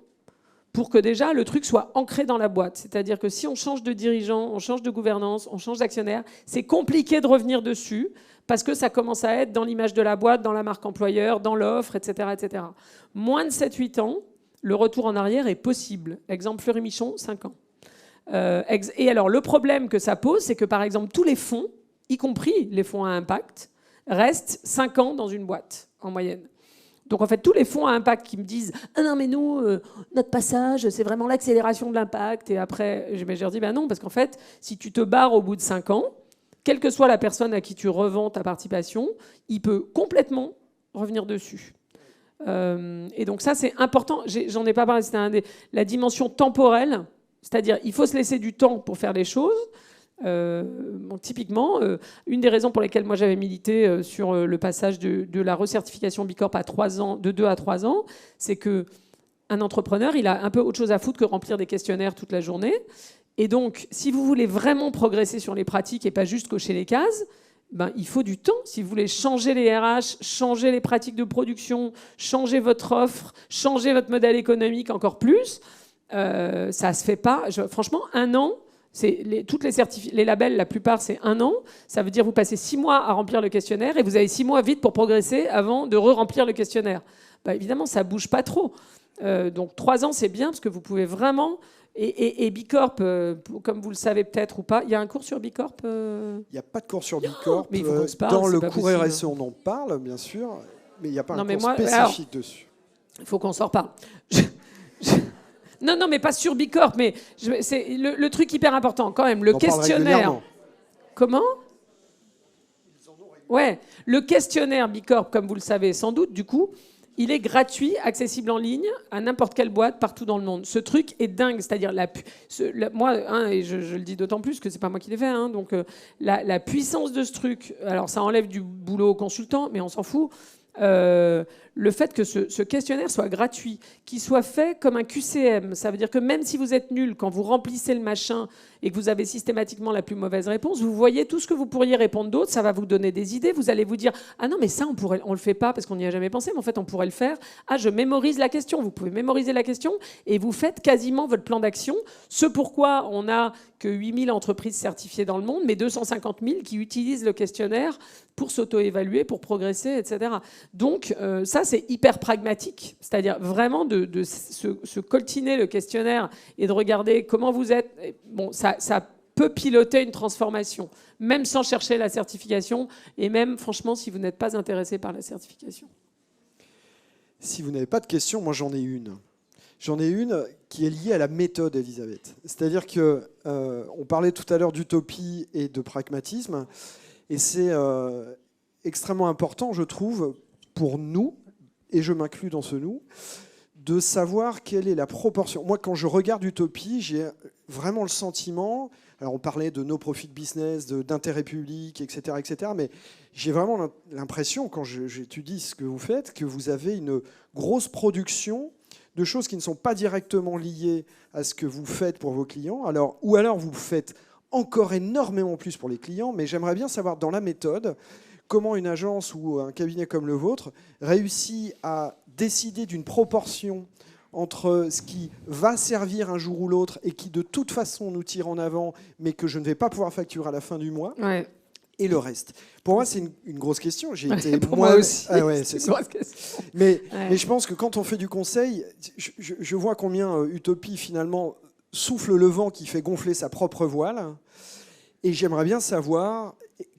pour que déjà le truc soit ancré dans la boîte. C'est-à-dire que si on change de dirigeant, on change de gouvernance, on change d'actionnaire, c'est compliqué de revenir dessus parce que ça commence à être dans l'image de la boîte, dans la marque employeur, dans l'offre, etc., etc. Moins de 7-8 ans, le retour en arrière est possible. Exemple Fleury-Michon, 5 ans. Et alors, le problème que ça pose, c'est que, par exemple, tous les fonds, y compris les fonds à impact, restent 5 ans dans une boîte, en moyenne. Donc en fait, tous les fonds à impact qui me disent « Ah non, mais nous, notre passage, c'est vraiment l'accélération de l'impact. » Et après, je leur dis « Ben non, parce qu'en fait, si tu te barres au bout de 5 ans, quelle que soit la personne à qui tu revends ta participation, il peut complètement revenir dessus. » Et donc ça, c'est important. J'en ai pas parlé, c'était la dimension temporelle. C'est-à-dire, il faut se laisser du temps pour faire les choses. Donc, typiquement, une des raisons pour lesquelles moi j'avais milité sur le passage de la recertification Bicorp à 3 ans, de 2 à 3 ans, c'est qu'un entrepreneur, il a un peu autre chose à foutre que remplir des questionnaires toute la journée. Et donc, si vous voulez vraiment progresser sur les pratiques et pas juste cocher les cases, ben, il faut du temps. Si vous voulez changer les RH, changer les pratiques de production, changer votre offre, changer votre modèle économique encore plus, ça se fait pas. Franchement, 1 an, toutes les labels, la plupart, c'est 1 an. Ça veut dire que vous passez 6 mois à remplir le questionnaire et vous avez 6 mois vite pour progresser avant de re-remplir le questionnaire. Ben, évidemment, ça bouge pas trop. Donc 3 ans, c'est bien parce que vous pouvez vraiment... Et Bicorp, comme vous le savez peut-être ou pas, il y a un cours sur Bicorp Il n'y a pas de cours sur Bicorp. Mais il faut qu'on se parle, dans c'est le pas cours possible. RSE, on en parle, bien sûr, mais il n'y a pas Non, un mais cours moi, spécifique dessus. Il faut qu'on s'en reparle. Non, mais pas sur Bicorp, mais c'est le truc hyper important quand même, le On en parle questionnaire. régulièrement. Comment ? Ouais, le questionnaire Bicorp, comme vous le savez sans doute, du coup, il est gratuit, accessible en ligne à n'importe quelle boîte partout dans le monde. Ce truc est dingue, c'est-à-dire moi, et je le dis d'autant plus que c'est pas moi qui l'ai fait, donc la puissance de ce truc. Alors ça enlève du boulot aux consultants, mais on s'en fout. Le fait que ce questionnaire soit gratuit, qu'il soit fait comme un QCM, ça veut dire que même si vous êtes nul, quand vous remplissez le machin et que vous avez systématiquement la plus mauvaise réponse, vous voyez tout ce que vous pourriez répondre d'autre, ça va vous donner des idées, vous allez vous dire « Ah non, mais ça, on le fait pas parce qu'on n'y a jamais pensé, mais en fait, on pourrait le faire. Ah, je mémorise la question. » Vous pouvez mémoriser la question et vous faites quasiment votre plan d'action. Ce pourquoi on n'a que 8000 entreprises certifiées dans le monde, mais 250 000 qui utilisent le questionnaire pour s'auto-évaluer, pour progresser, etc. Donc, ça, c'est hyper pragmatique. C'est-à-dire vraiment de se coltiner le questionnaire et de regarder comment vous êtes. Bon, ça peut piloter une transformation, même sans chercher la certification, et même, franchement, si vous n'êtes pas intéressé par la certification. Si vous n'avez pas de questions, moi j'en ai une. J'en ai une qui est liée à la méthode, Elisabeth. C'est-à-dire qu'on parlait tout à l'heure d'utopie et de pragmatisme, et c'est extrêmement important, je trouve, pour nous, et je m'inclus dans ce nous, de savoir quelle est la proportion. Moi, quand je regarde Utopie, j'ai vraiment le sentiment, alors on parlait de no profit business, d'intérêt public, etc., mais j'ai vraiment l'impression, quand j'étudie ce que vous faites, que vous avez une grosse production de choses qui ne sont pas directement liées à ce que vous faites pour vos clients, ou alors vous faites encore énormément plus pour les clients, mais j'aimerais bien savoir dans la méthode comment une agence ou un cabinet comme le vôtre réussit à décider d'une proportion entre ce qui va servir un jour ou l'autre et qui de toute façon nous tire en avant, mais que je ne vais pas pouvoir facturer à la fin du mois, Ouais. et le reste. Pour moi, c'est une grosse question. J'ai été Pour moi aussi. Ah ouais, c'est une ça. grosse question. Mais Ouais. je pense que quand on fait du conseil, je vois combien Utopie, finalement, souffle le vent qui fait gonfler sa propre voile. Et j'aimerais bien savoir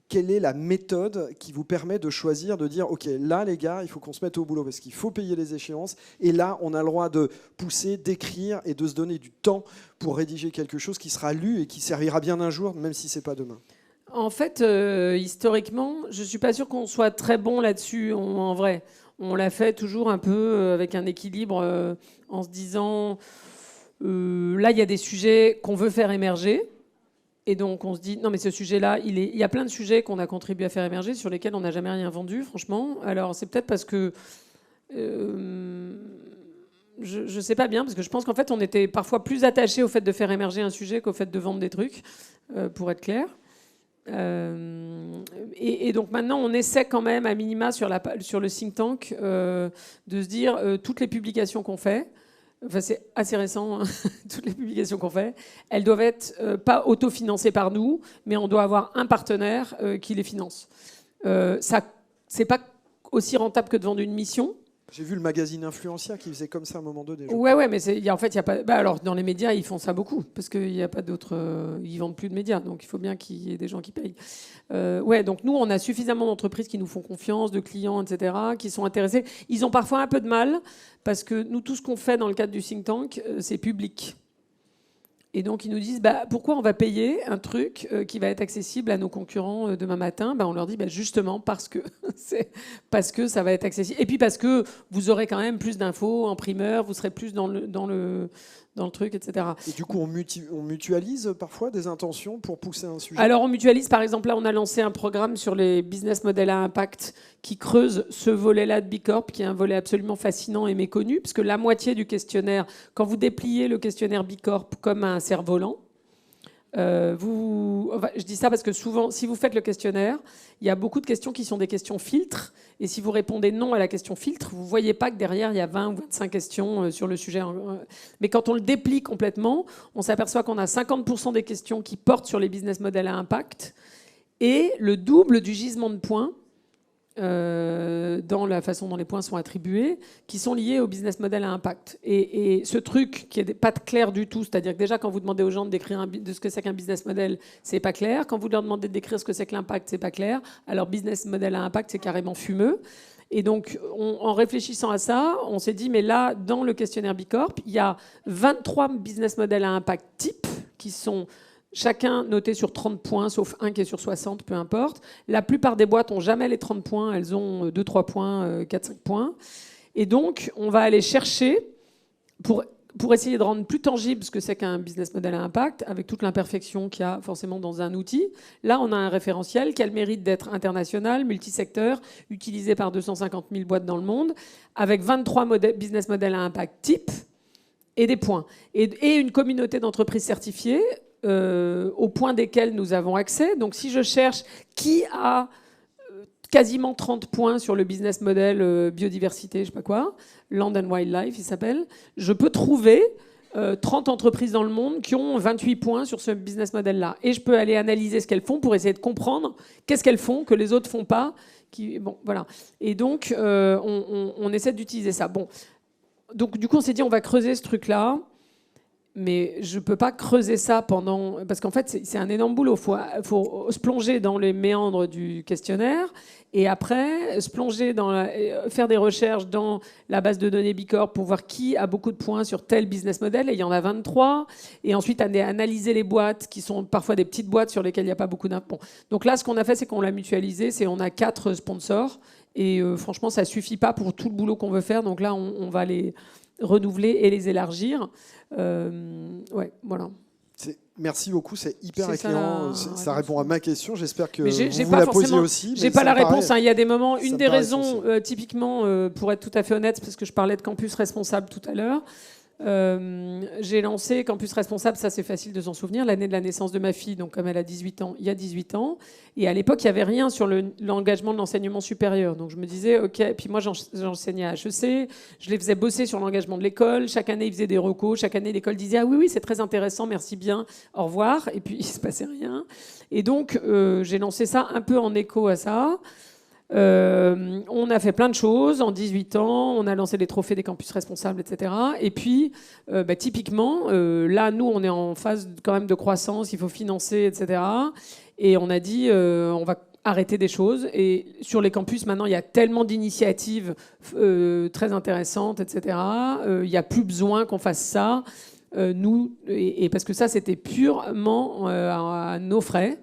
quelle est la méthode qui vous permet de choisir, de dire, OK, là, les gars, il faut qu'on se mette au boulot parce qu'il faut payer les échéances. Et là, on a le droit de pousser, d'écrire et de se donner du temps pour rédiger quelque chose qui sera lu et qui servira bien un jour, même si ce n'est pas demain. En fait, historiquement, je ne suis pas sûre qu'on soit très bon là-dessus, en vrai. On l'a fait toujours un peu avec un équilibre en se disant, là, il y a des sujets qu'on veut faire émerger. Et donc, on se dit, non, mais ce sujet-là, il y a plein de sujets qu'on a contribué à faire émerger, sur lesquels on n'a jamais rien vendu, franchement. Alors, c'est peut-être parce que... je ne sais pas bien, parce que je pense qu'en fait, on était parfois plus attachés au fait de faire émerger un sujet qu'au fait de vendre des trucs, pour être clair. Et donc maintenant, on essaie quand même, à minima, sur le think tank, de se dire, toutes les publications qu'on fait, enfin, c'est assez récent, hein, toutes les publications qu'on fait, elles doivent être pas autofinancées par nous, mais on doit avoir un partenaire qui les finance. Ça, c'est pas aussi rentable que de vendre une mission, J'ai vu le magazine Influencia qui faisait comme ça à un moment donné. Ouais, mais en fait, il y a pas. Bah, alors, dans les médias, ils font ça beaucoup parce qu'il n'y a pas d'autres. Ils vendent plus de médias, donc il faut bien qu'il y ait des gens qui payent. Ouais, donc nous, on a suffisamment d'entreprises qui nous font confiance, de clients, etc., qui sont intéressés. Ils ont parfois un peu de mal parce que nous, tout ce qu'on fait dans le cadre du think tank, c'est public. Et donc, ils nous disent, pourquoi on va payer un truc qui va être accessible à nos concurrents demain matin ? On leur dit, justement, parce que ça va être accessible. Et puis parce que vous aurez quand même plus d'infos en primeur, vous serez plus dans le truc, etc. Et du coup, on mutualise parfois des intentions pour pousser un sujet ? Alors, on mutualise. Par exemple, là, on a lancé un programme sur les business models à impact qui creuse ce volet-là de Bicorp, qui est un volet absolument fascinant et méconnu, parce que la moitié du questionnaire, quand vous dépliez le questionnaire Bicorp comme un cerf-volant, je dis ça parce que souvent, si vous faites le questionnaire, il y a beaucoup de questions qui sont des questions filtres. Et si vous répondez non à la question filtre, vous ne voyez pas que derrière, il y a 20 ou 25 questions sur le sujet. Mais quand on le déplie complètement, on s'aperçoit qu'on a 50% des questions qui portent sur les business models à impact et le double du gisement de points dans la façon dont les points sont attribués, qui sont liés au business model à impact. Et ce truc qui n'est pas clair du tout, c'est-à-dire que déjà quand vous demandez aux gens de décrire de ce que c'est qu'un business model, c'est pas clair. Quand vous leur demandez de décrire ce que c'est que l'impact, c'est pas clair. Alors business model à impact, c'est carrément fumeux. Et donc, en réfléchissant à ça, on s'est dit, mais là, dans le questionnaire Bicorp, il y a 23 business models à impact type qui sont chacun noté sur 30 points, sauf un qui est sur 60, peu importe. La plupart des boîtes n'ont jamais les 30 points, elles ont 2-3 points, 4-5 points. Et donc, on va aller chercher, pour essayer de rendre plus tangible ce que c'est qu'un business model à impact, avec toute l'imperfection qu'il y a forcément dans un outil. Là, on a un référentiel qui a le mérite d'être international, multisecteur, utilisé par 250 000 boîtes dans le monde, avec 23 business models à impact type et des points. Et une communauté d'entreprises certifiées, au point desquels nous avons accès. Donc si je cherche qui a quasiment 30 points sur le business model biodiversité, je sais pas quoi, Land and Wildlife il s'appelle, je peux trouver 30 entreprises dans le monde qui ont 28 points sur ce business model-là. Et je peux aller analyser ce qu'elles font pour essayer de comprendre qu'est-ce qu'elles font que les autres font pas. Bon, voilà. Et donc on essaie d'utiliser ça. Bon. Donc du coup on s'est dit on va creuser ce truc-là. Mais je ne peux pas creuser ça pendant... Parce qu'en fait, c'est un énorme boulot. Il faut se plonger dans les méandres du questionnaire et après se plonger faire des recherches dans la base de données Bicorp pour voir qui a beaucoup de points sur tel business model. Et il y en a 23. Et ensuite, analyser les boîtes qui sont parfois des petites boîtes sur lesquelles il n'y a pas beaucoup d'impôts. Donc là, ce qu'on a fait, c'est qu'on l'a mutualisé. On a 4 sponsors. Et franchement, ça ne suffit pas pour tout le boulot qu'on veut faire. Donc là, on va les renouveler et les élargir. Ouais, voilà. Merci beaucoup, c'est hyper éclairant. Ça répond à ma question. J'espère que vous pas la posiez aussi. J'ai pas la réponse. Il y a des moments. Une des raisons, typiquement, pour être tout à fait honnête, parce que je parlais de campus responsable tout à l'heure. J'ai lancé Campus Responsable, ça c'est facile de s'en souvenir, l'année de la naissance de ma fille, donc comme elle a 18 ans, il y a 18 ans. Et à l'époque, il n'y avait rien sur l'engagement de l'enseignement supérieur. Donc je me disais, OK, puis moi j'enseignais à HEC, je les faisais bosser sur l'engagement de l'école, chaque année ils faisaient des recos, chaque année l'école disait, ah oui, c'est très intéressant, merci bien, au revoir. Et puis il ne se passait rien. Et donc j'ai lancé ça un peu en écho à ça. On a fait plein de choses en 18 ans, on a lancé les trophées des campus responsables, etc. Et puis, typiquement, là, nous, on est en phase quand même de croissance, il faut financer, etc. Et on a dit, on va arrêter des choses. Et sur les campus, maintenant, il y a tellement d'initiatives très intéressantes, etc. Il n'y a plus besoin qu'on fasse ça. Nous, et parce que ça, c'était purement à nos frais.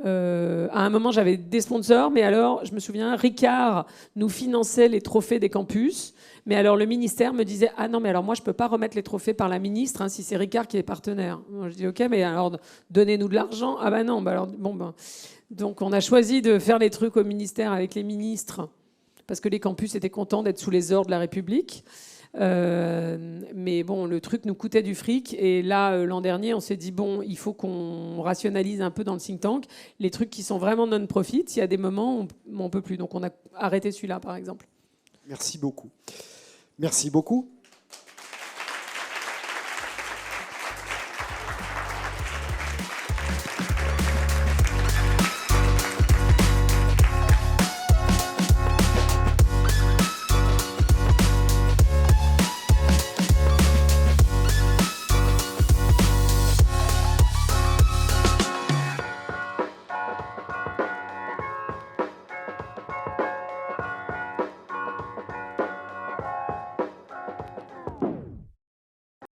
À un moment, j'avais des sponsors, mais alors, je me souviens, Ricard nous finançait les trophées des campus. Mais alors, le ministère me disait, ah non, mais alors moi, je ne peux pas remettre les trophées par la ministre si c'est Ricard qui est partenaire. Moi, je dis, OK, mais alors, donnez-nous de l'argent. Ah ben non, alors, Donc, on a choisi de faire les trucs au ministère avec les ministres, parce que les campus étaient contents d'être sous les ordres de la République. Mais bon, le truc nous coûtait du fric. Et là, l'an dernier, on s'est dit, bon, il faut qu'on rationalise un peu dans le think tank les trucs qui sont vraiment non-profit. Il y a des moments où on ne peut plus. Donc, on a arrêté celui-là, par exemple. Merci beaucoup. Merci beaucoup.